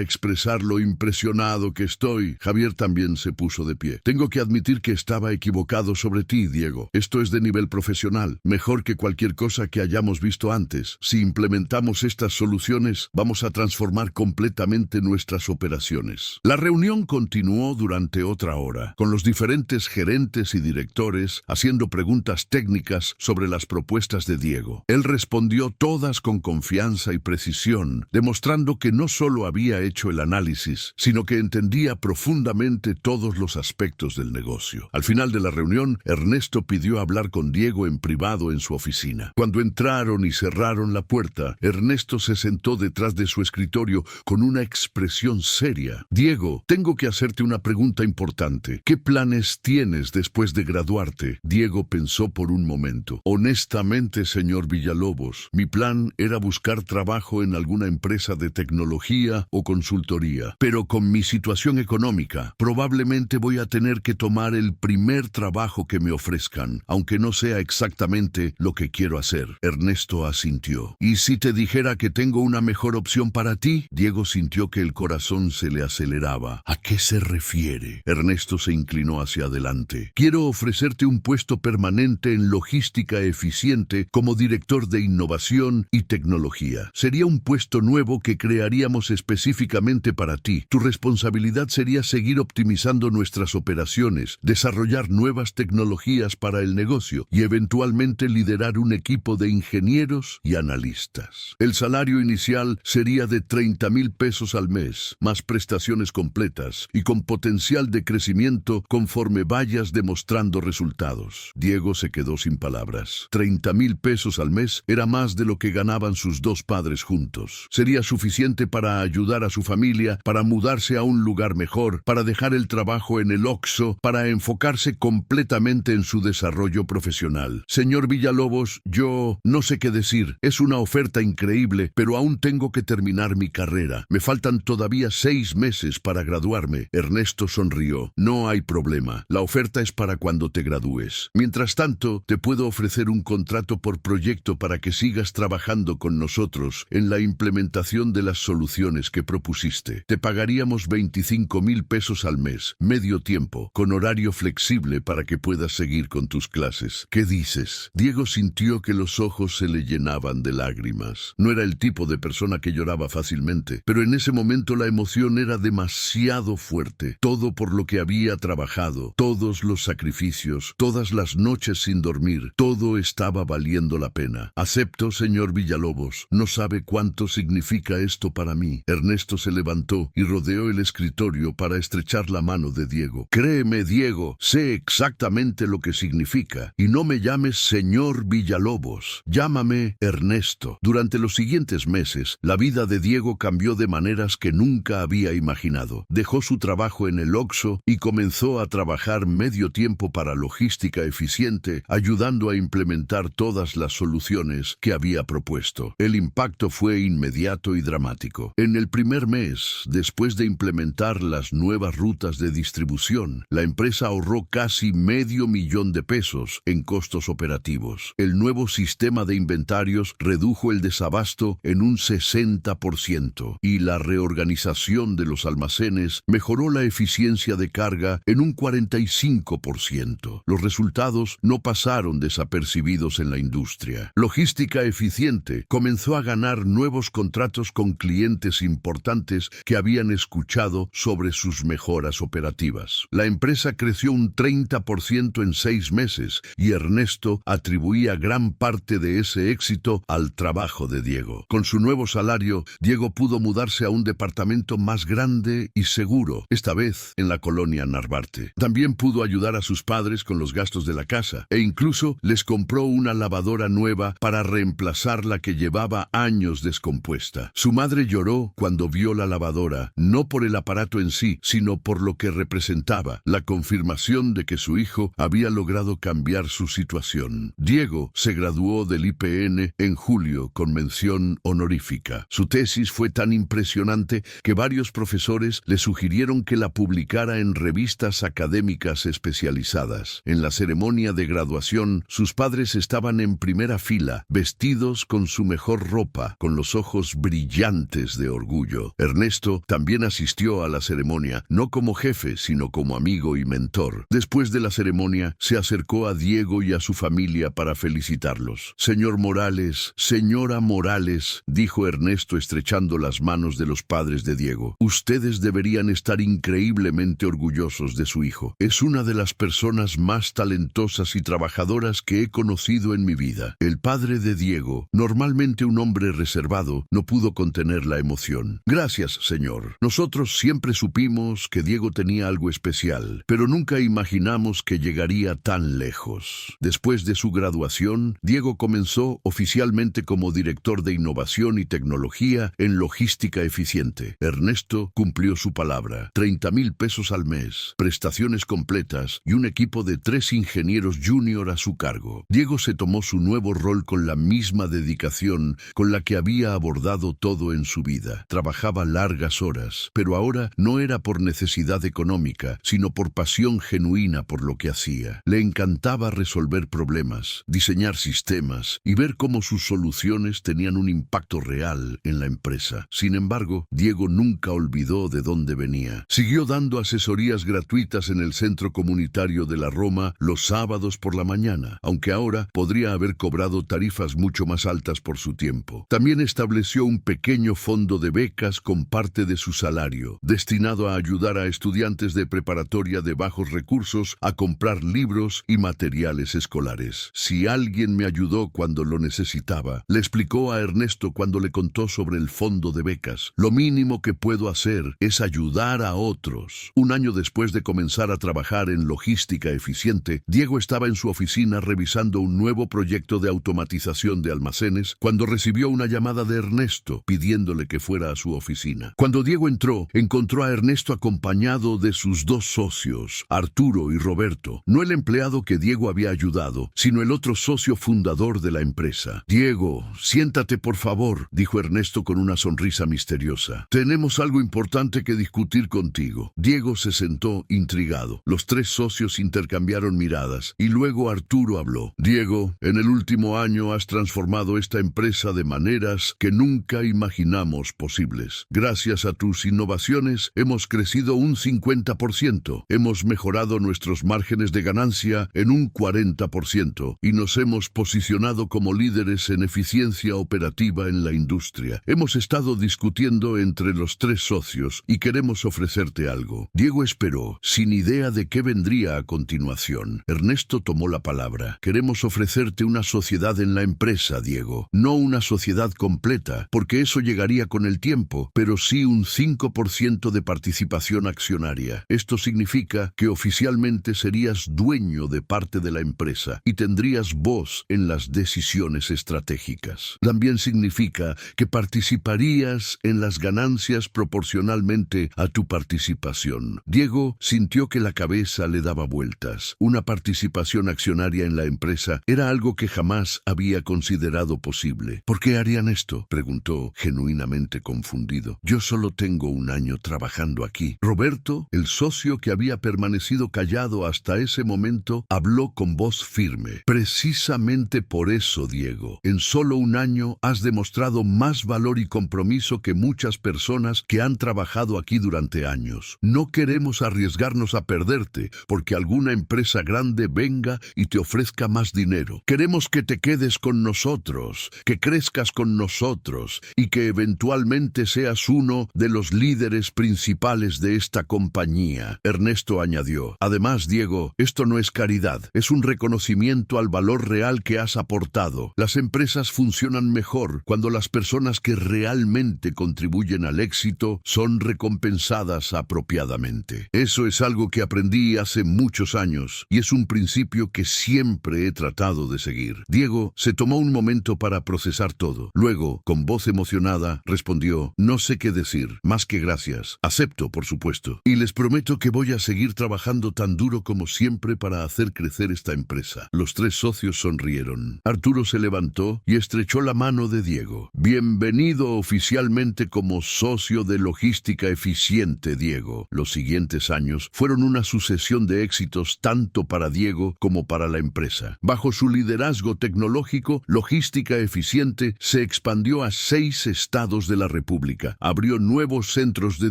expresar lo impresionado que estoy. Javier también se puso de pie. Tengo que admitir que estaba equivocado sobre ti, Diego. Esto es de nivel profesional, mejor que cualquier cosa que hayamos visto antes. Si implementamos estas soluciones, vamos a transformar completamente nuestras operaciones. La reunión continuó durante otra hora, con los diferentes gerentes y directores haciendo preguntas técnicas sobre las propuestas de Diego. Él respondió todas con confianza y precisión, demostrando que no solo había hecho el análisis, sino que entendía profundamente todos los aspectos del negocio. Al final de la reunión, Ernesto pidió hablar con Diego en privado en su oficina. Cuando entraron y cerraron la puerta, Ernesto se sentó detrás de su escritorio con una expresión seria. Diego, tengo que hacerte una pregunta importante. ¿Qué planes tienes después de graduarte? Diego pensó por un momento. Honestamente, señor Villalobos, mi plan era buscar trabajo en alguna empresa de tecnología o consultoría. Pero con mi situación económica, probablemente voy a tener que tomar el primer trabajo que me ofrezcan, aunque no sea exactamente lo que quiero hacer. Ernesto asintió. ¿Y si te dijera que tengo una mejor opción para ti? Diego sintió que el corazón se le aceleraba. ¿A qué se refiere? Ernesto se inclinó hacia adelante. Quiero ofrecerte un puesto permanente en logística eficiente como director de innovación y tecnología. Sería un puesto nuevo que crearíamos específicamente para ti. Tu responsabilidad sería seguir optimizando nuestras operaciones, desarrollar nuevas tecnologías para el negocio y eventualmente liderar un equipo de ingenieros y analistas. El salario inicial sería de 30,000 pesos al mes, más prestaciones completas y con potencial de crecimiento conforme vayas demostrando resultados. Diego se quedó sin palabras. 30,000 pesos al mes era más de lo que ganaban sus dos padres juntos. Sería suficiente para ayudar a su familia, para mudarse a un lugar mejor, para dejar el trabajo en el Oxxo, para enfocarse completamente en su desarrollo profesional. Señor Villalobos, yo no sé qué decir. Es una oferta increíble, pero aún tengo que terminar mi carrera. Me faltan todavía 6 meses para graduarme. Ernesto sonrió. No hay problema. La oferta es para cuando te gradúes. Mientras tanto, te puedo ofrecer un contrato por proyecto para que sigas trabajando con nosotros en la implementación de las soluciones que propusiste. Te pagaríamos 25,000 pesos al mes, medio tiempo, con horario flexible para que puedas seguir con tus clases. ¿Qué dices? Diego sintió que los ojos se le llenaban de lágrimas. No era el tipo de persona que lloraba fácilmente, pero en ese momento la emoción era demasiado fuerte. Todo por lo que había trabajado, todos los sacrificios, todas las noches sin dormir, todo estaba valiendo la pena. Acepto, señor Villalobos. No sabe cuánto significa esto para mí. Ernesto se levantó y rodeó el escritorio para estrechar la mano de Diego. Créeme, Diego, sé exactamente lo que significa. Y no me llames señor Villalobos. Llámame Ernesto. Durante los siguientes meses, la vida de Diego cambió de maneras que nunca había imaginado. Dejó su trabajo en el Oxxo y comenzó a trabajar medio tiempo para logística eficiente, ayudando a implementar todas las soluciones que había propuesto. El impacto fue inmediato y dramático. En el primer mes, después de implementar las nuevas rutas de distribución, la empresa ahorró casi $500,000 de pesos en costos operativos. El nuevo sistema de inventarios redujo el desabasto en un 60% y la reorganización de los almacenes mejoró la eficiencia de carga en un 45%. Los resultados no pasaron desapercibidos en la industria. Logística eficiente comenzó a ganar nuevos contratos con clientes importantes que habían escuchado sobre sus mejoras operativas. La empresa creció un 30% en 6 meses y Ernesto atribuía gran parte de ese éxito al trabajo de Diego. Con su nuevo salario, Diego pudo mudarse a un departamento más grande y seguro, esta vez en la colonia Narvarte. También pudo ayudar a sus padres con los gastos de la casa e incluso les compró una lavadora nueva para reemplazar la que llevaba años descompuesta. Su madre lloró cuando vio la lavadora, no por el aparato en sí, sino por lo que representaba, la confirmación de que su hijo había logrado cambiar su situación. Diego se graduó del IPN en julio con mención honorífica. Su tesis fue tan impresionante que varios profesores le sugirieron que la publicara en revistas académicas especializadas. En la ceremonia ceremonia de graduación, sus padres estaban en primera fila, vestidos con su mejor ropa, con los ojos brillantes de orgullo. Ernesto también asistió a la ceremonia, no como jefe, sino como amigo y mentor. Después de la ceremonia, se acercó a Diego y a su familia para felicitarlos. Señor Morales, señora Morales, dijo Ernesto estrechando las manos de los padres de Diego. Ustedes deberían estar increíblemente orgullosos de su hijo. Es una de las personas más talentosas y trabajadoras que he conocido en mi vida. El padre de Diego, normalmente un hombre reservado, no pudo contener la emoción. Gracias, señor. Nosotros siempre supimos que Diego tenía algo especial, pero nunca imaginamos que llegaría tan lejos. Después de su graduación, Diego comenzó oficialmente como director de innovación y tecnología en logística eficiente. Ernesto cumplió su palabra. 30,000 pesos al mes, prestaciones completas y un equipo de 3 ingenieros junior a su cargo. Diego se tomó su nuevo rol con la misma dedicación con la que había abordado todo en su vida. Trabajaba largas horas, pero ahora no era por necesidad económica, sino por pasión genuina por lo que hacía. Le encantaba resolver problemas, diseñar sistemas y ver cómo sus soluciones tenían un impacto real en la empresa. Sin embargo, Diego nunca olvidó de dónde venía. Siguió dando asesorías gratuitas en el centro comunitario de la Roma los sábados por la mañana, aunque ahora podría haber cobrado tarifas mucho más altas por su tiempo. También estableció un pequeño fondo de becas con parte de su salario, destinado a ayudar a estudiantes de preparatoria de bajos recursos a comprar libros y materiales escolares. Si alguien me ayudó cuando lo necesitaba, le explicó a Ernesto cuando le contó sobre el fondo de becas. Lo mínimo que puedo hacer es ayudar a otros. Un año después de comenzar a trabajar en logística eficiente, Diego estaba en su oficina revisando un nuevo proyecto de automatización de almacenes cuando recibió una llamada de Ernesto pidiéndole que fuera a su oficina. Cuando Diego entró, encontró a Ernesto acompañado de sus 2 socios, Arturo y Roberto. No el empleado que Diego había ayudado, sino el otro socio fundador de la empresa. Diego, siéntate por favor, dijo Ernesto con una sonrisa misteriosa. Tenemos algo importante que discutir contigo. Diego se sentó intrigado. Los 3 socios intercambiaron miradas y luego Arturo habló. Diego, en el último año has transformado esta empresa de maneras que nunca imaginamos posibles. Gracias a tus innovaciones hemos crecido un 50%, hemos mejorado nuestros márgenes de ganancia en un 40% y nos hemos posicionado como líderes en eficiencia operativa en la industria. Hemos estado discutiendo entre los 3 socios y queremos ofrecerte algo. Diego esperó, sin idea de qué vendría a continuación. Ernesto tomó la palabra. Queremos ofrecerte una sociedad en la empresa, Diego. No una sociedad completa, porque eso llegaría con el tiempo, pero sí un 5% de participación accionaria. Esto significa que oficialmente serías dueño de parte de la empresa y tendrías voz en las decisiones estratégicas. También significa que participarías en las ganancias proporcionalmente a tu participación. Diego sintió que la cabeza le daba vueltas. Una participación accionaria en la empresa era algo que jamás había considerado posible. ¿Por qué harían esto?, preguntó, genuinamente confundido. Yo solo tengo un año trabajando aquí. Roberto, el socio que había permanecido callado hasta ese momento, habló con voz firme. Precisamente por eso, Diego, en solo un año has demostrado más valor y compromiso que muchas personas que han trabajado aquí durante años. No queremos arriesgarnos a perderte porque alguna empresa grande venga y te ofrezca más dinero. Queremos que te quedes con nosotros, que crezcas con nosotros y que eventualmente seas uno de los líderes principales de esta compañía. Ernesto añadió. Además, Diego, esto no es caridad, es un reconocimiento al valor real que has aportado. Las empresas funcionan mejor cuando las personas que realmente contribuyen al éxito son recompensadas apropiadamente. Eso es algo que aprendí hace muchos años y es un principio que siempre he tratado de seguir. Diego se tomó un momento para procesar todo. Luego, con voz emocionada, respondió: no sé qué decir, más que gracias. Acepto, por supuesto. Y les prometo que voy a seguir trabajando tan duro como siempre para hacer crecer esta empresa. Los 3 socios sonrieron. Arturo se levantó y estrechó la mano de Diego. Bienvenido oficialmente como socio de logística eficiente, Diego. Los siguientes años fueron una sucesión de éxitos tanto para Diego Diego como para la empresa. Bajo su liderazgo tecnológico, Logística Eficiente se expandió a 6 estados de la República, abrió nuevos centros de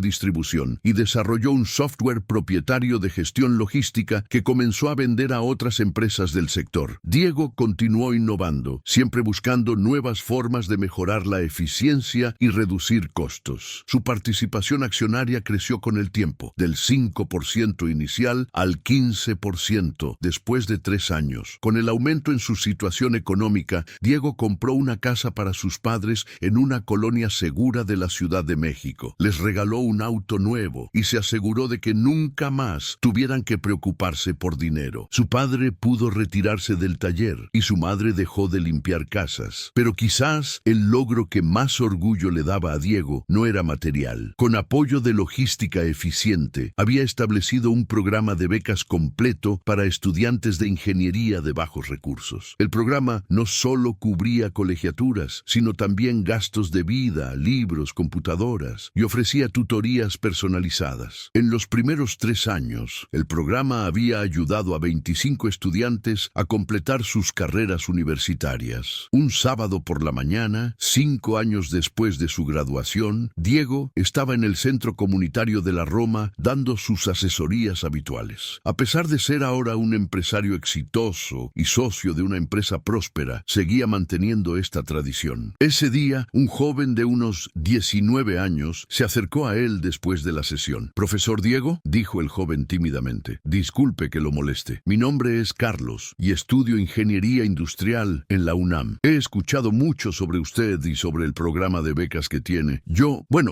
distribución y desarrolló un software propietario de gestión logística que comenzó a vender a otras empresas del sector. Diego continuó innovando, siempre buscando nuevas formas de mejorar la eficiencia y reducir costos. Su participación accionaria creció con el tiempo, del 5% inicial al 15% después de 3 años. Con el aumento en su situación económica, Diego compró una casa para sus padres en una colonia segura de la Ciudad de México. Les regaló un auto nuevo y se aseguró de que nunca más tuvieran que preocuparse por dinero. Su padre pudo retirarse del taller y su madre dejó de limpiar casas. Pero quizás el logro que más orgullo le daba a Diego no era material. Con apoyo de Logística Eficiente, había establecido un programa de becas completo para estudiantes de ingeniería de bajos recursos. El programa no solo cubría colegiaturas, sino también gastos de vida, libros, computadoras, y ofrecía tutorías personalizadas. En los primeros 3 años, el programa había ayudado a 25 estudiantes a completar sus carreras universitarias. Un sábado por la mañana, 5 años después de su graduación, Diego estaba en el centro comunitario de la Roma dando sus asesorías habituales. A pesar de ser ahora un empresario exitoso y socio de una empresa próspera, seguía manteniendo esta tradición. Ese día, un joven de unos 19 años se acercó a él después de la sesión. «Profesor Diego», dijo el joven tímidamente, «disculpe que lo moleste. Mi nombre es Carlos y estudio ingeniería industrial en la UNAM. He escuchado mucho sobre usted y sobre el programa de becas que tiene.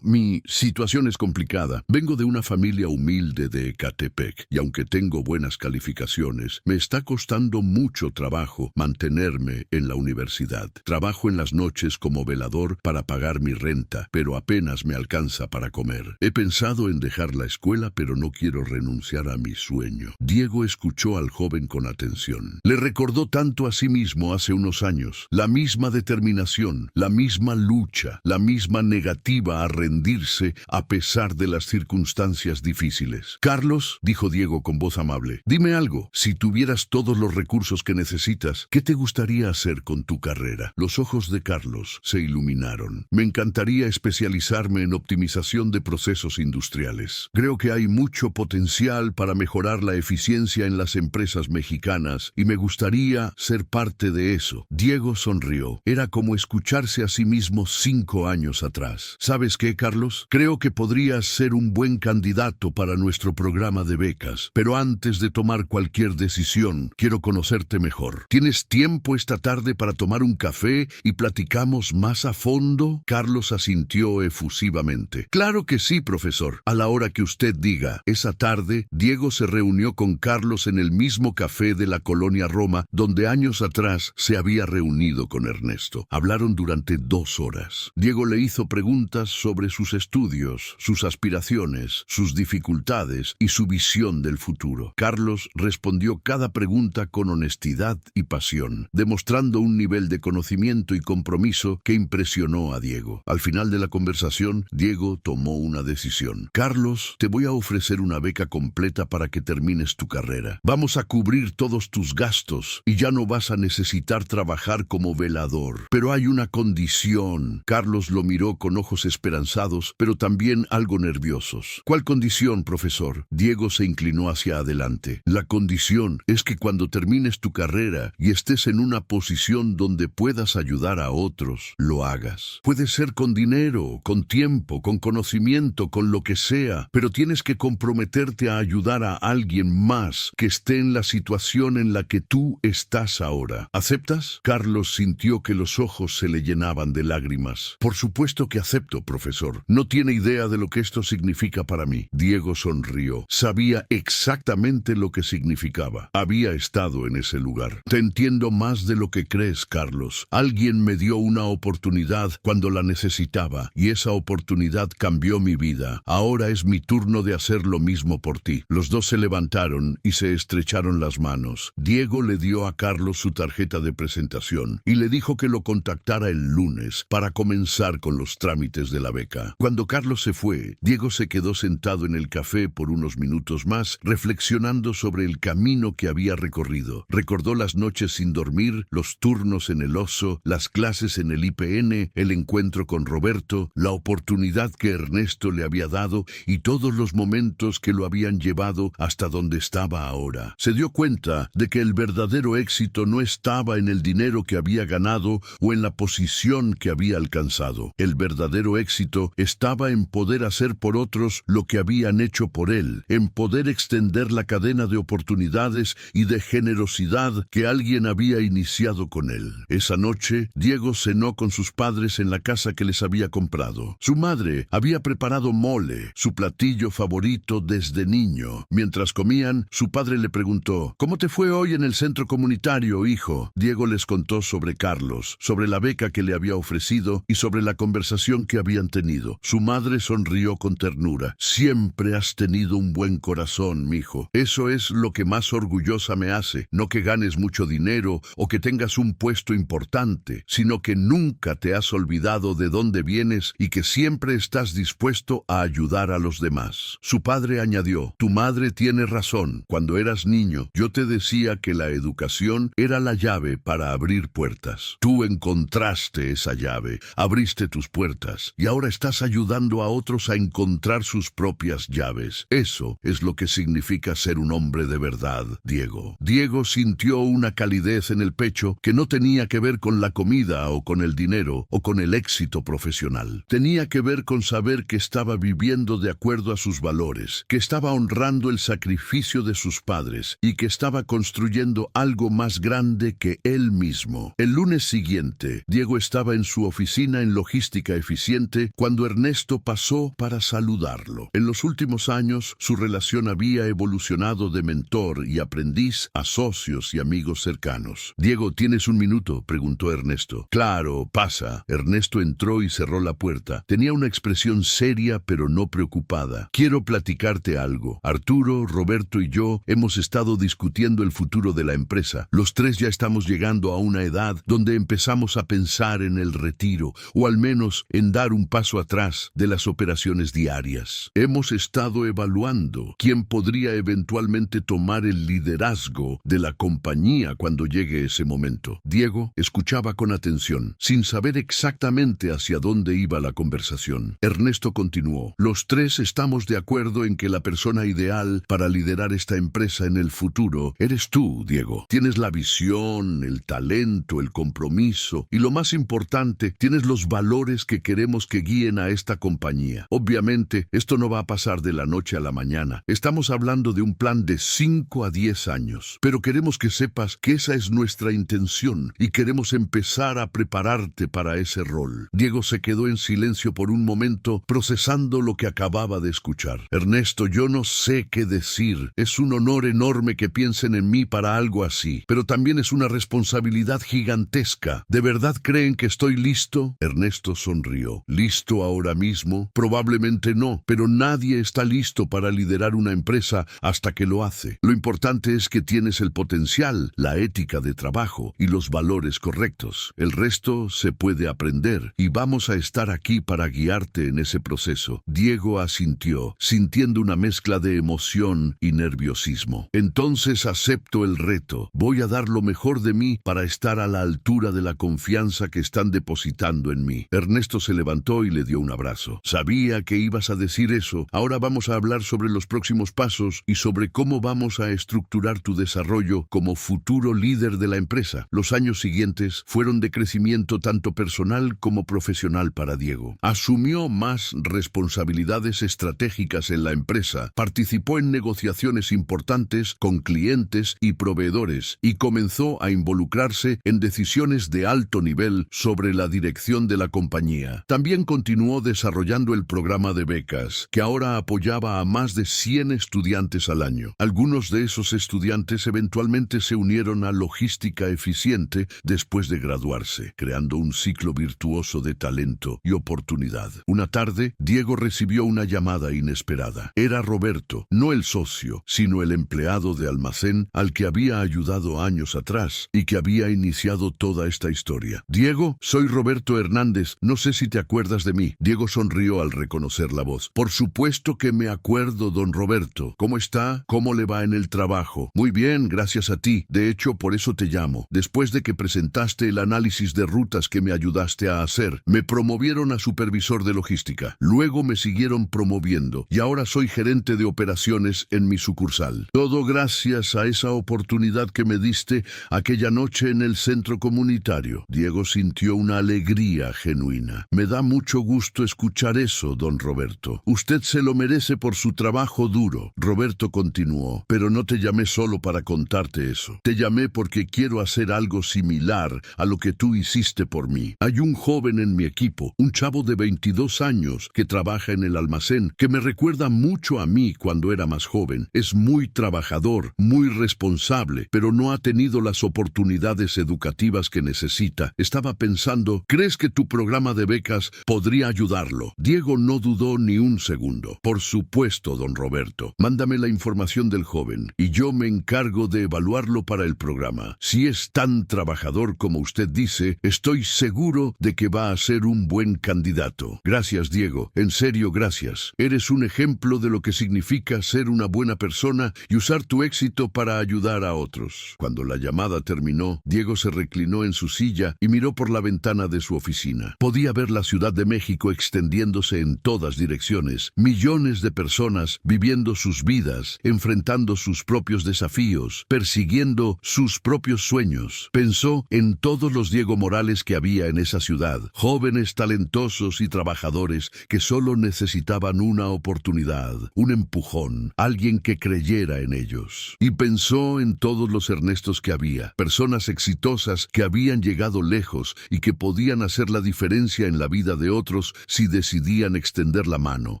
Mi situación es complicada. Vengo de una familia humilde de Ecatepec y aunque tengo buenas calificaciones, me está costando mucho trabajo mantenerme en la universidad. Trabajo en las noches como velador para pagar mi renta, pero apenas me alcanza para comer. He pensado en dejar la escuela, pero no quiero renunciar a mi sueño». Diego escuchó al joven con atención. Le recordó tanto a sí mismo hace unos años, la misma determinación, la misma lucha, la misma negativa a rendirse a pesar de las circunstancias difíciles. «Carlos», dijo Diego con voz amable, «dime algo. Si tuvieras todos los recursos que necesitas, ¿qué te gustaría hacer con tu carrera?» Los ojos de Carlos se iluminaron. «Me encantaría especializarme en optimización de procesos industriales. Creo que hay mucho potencial para mejorar la eficiencia en las empresas mexicanas y me gustaría ser parte de eso». Diego sonrió. Era como escucharse a sí mismo 5 años atrás. «¿Sabes qué, Carlos? Creo que podrías ser un buen candidato para nuestro programa de becas. Pero antes de tomar cualquier decisión, quiero conocerte mejor. ¿Tienes tiempo esta tarde para tomar un café y platicamos más a fondo?» Carlos asintió efusivamente. «Claro que sí, profesor. A la hora que usted diga». Esa tarde, Diego se reunió con Carlos en el mismo café de la colonia Roma, donde años atrás se había reunido con Ernesto. Hablaron durante 2 horas. Diego le hizo preguntas sobre sus estudios, sus aspiraciones, sus dificultades y su visión del futuro. Carlos respondió cada pregunta con honestidad y pasión, demostrando un nivel de conocimiento y compromiso que impresionó a Diego. Al final de la conversación, Diego tomó una decisión. «Carlos, te voy a ofrecer una beca completa para que termines tu carrera. Vamos a cubrir todos tus gastos y ya no vas a necesitar trabajar como velador. Pero hay una condición». Carlos lo miró con ojos esperanzados, pero también algo nerviosos. «¿Cuál condición, profesor?» Diego se inclinó hacia adelante. «La condición es que cuando termines tu carrera y estés en una posición donde puedas ayudar a otros, lo hagas. Puede ser con dinero, con tiempo, con conocimiento, con lo que sea, pero tienes que comprometerte a ayudar a alguien más que esté en la situación en la que tú estás ahora. ¿Aceptas?» Carlos sintió que los ojos se le llenaban de lágrimas. «Por supuesto que acepto, profesor. No tiene idea de lo que esto significa para mí». Diego sonrió. Sabía exactamente lo que significaba. Había estado en ese lugar. «Te entiendo más de lo que crees, Carlos. Alguien me dio una oportunidad cuando la necesitaba y esa oportunidad cambió mi vida. Ahora es mi turno de hacer lo mismo por ti». Los dos se levantaron y se estrecharon las manos. Diego le dio a Carlos su tarjeta de presentación y le dijo que lo contactara el lunes para comenzar con los trámites de la beca. Cuando Carlos se fue, Diego se quedó sentado en el café por unos minutos más, reflexionando sobre el camino camino que había recorrido. Recordó las noches sin dormir, los turnos en el Oso, las clases en el IPN, el encuentro con Roberto, la oportunidad que Ernesto le había dado y todos los momentos que lo habían llevado hasta donde estaba ahora. Se dio cuenta de que el verdadero éxito no estaba en el dinero que había ganado o en la posición que había alcanzado. El verdadero éxito estaba en poder hacer por otros lo que habían hecho por él, en poder extender la cadena de oportunidades y de generosidad que alguien había iniciado con él. Esa noche, Diego cenó con sus padres en la casa que les había comprado. Su madre había preparado mole, su platillo favorito desde niño. Mientras comían, su padre le preguntó: «¿Cómo te fue hoy en el centro comunitario, hijo?». Diego les contó sobre Carlos, sobre la beca que le había ofrecido y sobre la conversación que habían tenido. Su madre sonrió con ternura. «Siempre has tenido un buen corazón, mijo. Eso es lo que más orgullosa me hace. No que ganes mucho dinero o que tengas un puesto importante, sino que nunca te has olvidado de dónde vienes y que siempre estás dispuesto a ayudar a los demás». Su padre añadió: «Tu madre tiene razón. Cuando eras niño, yo te decía que la educación era la llave para abrir puertas. Tú encontraste esa llave, abriste tus puertas y ahora estás ayudando a otros a encontrar sus propias llaves. Eso es lo que significa ser un hombre de verdad, Diego». Diego sintió una calidez en el pecho que no tenía que ver con la comida o con el dinero o con el éxito profesional. Tenía que ver con saber que estaba viviendo de acuerdo a sus valores, que estaba honrando el sacrificio de sus padres y que estaba construyendo algo más grande que él mismo. El lunes siguiente, Diego estaba en su oficina en Logística Eficiente cuando Ernesto pasó para saludarlo. En los últimos años, su relación había evolucionado de mentor y aprendiz a socios y amigos cercanos. «Diego, ¿tienes un minuto?», preguntó Ernesto. «Claro, pasa». Ernesto entró y cerró la puerta. Tenía una expresión seria pero no preocupada. «Quiero platicarte algo. Arturo, Roberto y yo hemos estado discutiendo el futuro de la empresa. Los tres ya estamos llegando a una edad donde empezamos a pensar en el retiro, o al menos en dar un paso atrás de las operaciones diarias. Hemos estado evaluando quién podría eventualmente tomar el liderazgo de la compañía cuando llegue ese momento». Diego escuchaba con atención, sin saber exactamente hacia dónde iba la conversación. Ernesto continuó: «Los tres estamos de acuerdo en que la persona ideal para liderar esta empresa en el futuro eres tú, Diego. Tienes la visión, el talento, el compromiso y, lo más importante, tienes los valores que queremos que guíen a esta compañía. Obviamente, esto no va a pasar de la noche a la mañana. Estamos hablando de un plan de 5 a 10 años. Pero queremos que sepas que esa es nuestra intención y queremos empezar a prepararte para ese rol». Diego se quedó en silencio por un momento, procesando lo que acababa de escuchar. «Ernesto, yo no sé qué decir. Es un honor enorme que piensen en mí para algo así, pero también es una responsabilidad gigantesca. ¿De verdad creen que estoy listo?». Ernesto sonrió. «¿Listo ahora mismo? Probablemente no, pero nadie está listo para liderar una empresa hasta que lo hace. Lo importante es que tienes el potencial, la ética de trabajo y los valores correctos. El resto se puede aprender y vamos a estar aquí para guiarte en ese proceso». Diego asintió, sintiendo una mezcla de emoción y nerviosismo. «Entonces acepto el reto. Voy a dar lo mejor de mí para estar a la altura de la confianza que están depositando en mí». Ernesto se levantó y le dio un abrazo. «Sabía que ibas a decir eso. Ahora vamos a hablar sobre los próximos pasos y sobre cómo vamos a estructurar tu desarrollo como futuro líder de la empresa». Los años siguientes fueron de crecimiento tanto personal como profesional para Diego. Asumió más responsabilidades estratégicas en la empresa, participó en negociaciones importantes con clientes y proveedores y comenzó a involucrarse en decisiones de alto nivel sobre la dirección de la compañía. También continuó desarrollando el programa de becas, que ahora apoyaba a más de 100 estudiantes al año. Algunos de esos estudiantes eventualmente se unieron a Logística Eficiente después de graduarse, creando un ciclo virtuoso de talento y oportunidad. Una tarde, Diego recibió una llamada inesperada. Era Roberto, no el socio, sino el empleado de almacén al que había ayudado años atrás y que había iniciado toda esta historia. «Diego, soy Roberto Hernández. No sé si te acuerdas de mí». Diego sonrió al reconocer la voz. «Por supuesto que me acuerdo, don Roberto. ¿Cómo está? ¿Cómo le va en el trabajo?». trabajo. Muy bien, gracias a ti. De hecho, por eso te llamo. Después de que presentaste el análisis de rutas que me ayudaste a hacer, me promovieron a supervisor de logística. Luego me siguieron promoviendo y ahora soy gerente de operaciones en mi sucursal. Todo gracias a esa oportunidad que me diste aquella noche en el centro comunitario. Diego sintió una alegría genuina. Me da mucho gusto escuchar eso, don Roberto. Usted se lo merece por su trabajo duro. Roberto continuó, pero no te llamé solo para contarte eso. Te llamé porque quiero hacer algo similar a lo que tú hiciste por mí. Hay un joven en mi equipo, un chavo de 22 años que trabaja en el almacén, que me recuerda mucho a mí cuando era más joven. Es muy trabajador, muy responsable, pero no ha tenido las oportunidades educativas que necesita. Estaba pensando, ¿crees que tu programa de becas podría ayudarlo? Diego no dudó ni un segundo. Por supuesto, don Roberto. Mándame la información del joven y yo me encargo de evaluarlo para el programa. Si es tan trabajador como usted dice, estoy seguro de que va a ser un buen candidato. Gracias, Diego. En serio, gracias. Eres un ejemplo de lo que significa ser una buena persona y usar tu éxito para ayudar a otros. Cuando la llamada terminó, Diego se reclinó en su silla y miró por la ventana de su oficina. Podía ver la Ciudad de México extendiéndose en todas direcciones. Millones de personas viviendo sus vidas, enfrentando sus propios desafíos, persiguiendo sus propios sueños. Pensó en todos los Diego Morales que había en esa ciudad, jóvenes talentosos y trabajadores que solo necesitaban una oportunidad, un empujón, alguien que creyera en ellos. Y pensó en todos los Ernestos que había, personas exitosas que habían llegado lejos y que podían hacer la diferencia en la vida de otros si decidían extender la mano.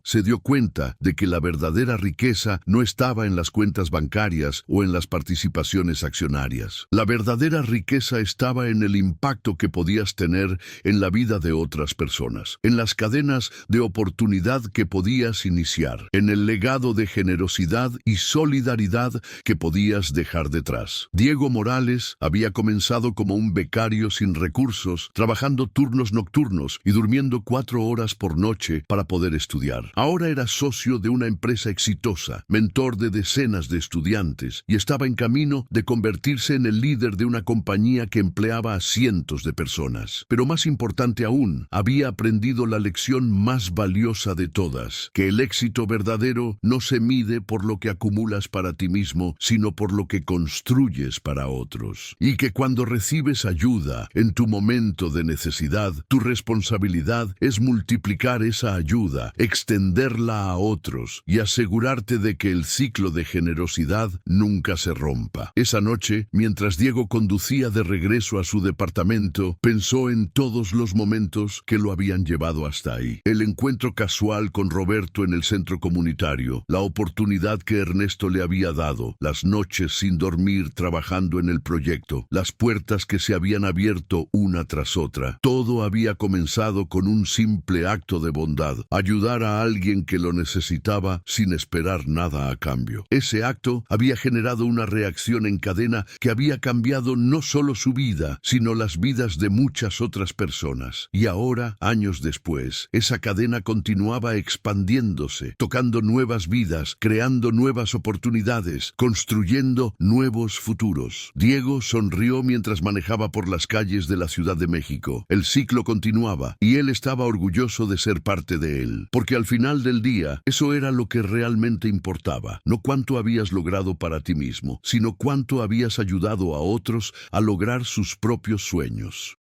Se dio cuenta de que la verdadera riqueza no estaba en las cuentas bancarias o en las participaciones accionarias. La verdadera riqueza estaba en el impacto que podías tener en la vida de otras personas, en las cadenas de oportunidad que podías iniciar, en el legado de generosidad y solidaridad que podías dejar detrás. Diego Morales había comenzado como un becario sin recursos, trabajando turnos nocturnos y durmiendo 4 horas por noche para poder estudiar. Ahora era socio de una empresa exitosa, mentor de decenas de estudiantes y estaba en camino de convertirse en el líder de una compañía que empleaba a cientos de personas. Pero más importante aún, había aprendido la lección más valiosa de todas, que el éxito verdadero no se mide por lo que acumulas para ti mismo, sino por lo que construyes para otros. Y que cuando recibes ayuda en tu momento de necesidad, tu responsabilidad es multiplicar esa ayuda, extenderla a otros y asegurarte de que el ciclo de generosidad nunca se rompa. Esa noche, mientras Diego conducía de regreso a su departamento, pensó en todos los momentos que lo habían llevado hasta ahí. El encuentro casual con Roberto en el centro comunitario, la oportunidad que Ernesto le había dado, las noches sin dormir trabajando en el proyecto, las puertas que se habían abierto una tras otra. Todo había comenzado con un simple acto de bondad, ayudar a alguien que lo necesitaba sin esperar nada a cambio. Ese acto había generado una reacción en cadena que había cambiado no solo su vida, sino las vidas de muchas otras personas. Y ahora, años después, esa cadena continuaba expandiéndose, tocando nuevas vidas, creando nuevas oportunidades, construyendo nuevos futuros. Diego sonrió mientras manejaba por las calles de la Ciudad de México. El ciclo continuaba y él estaba orgulloso de ser parte de él, porque al final del día, eso era lo que realmente importaba. No cuánto habías logrado para ti mismo, sino cuánto habías ayudado a otros a lograr sus propios sueños.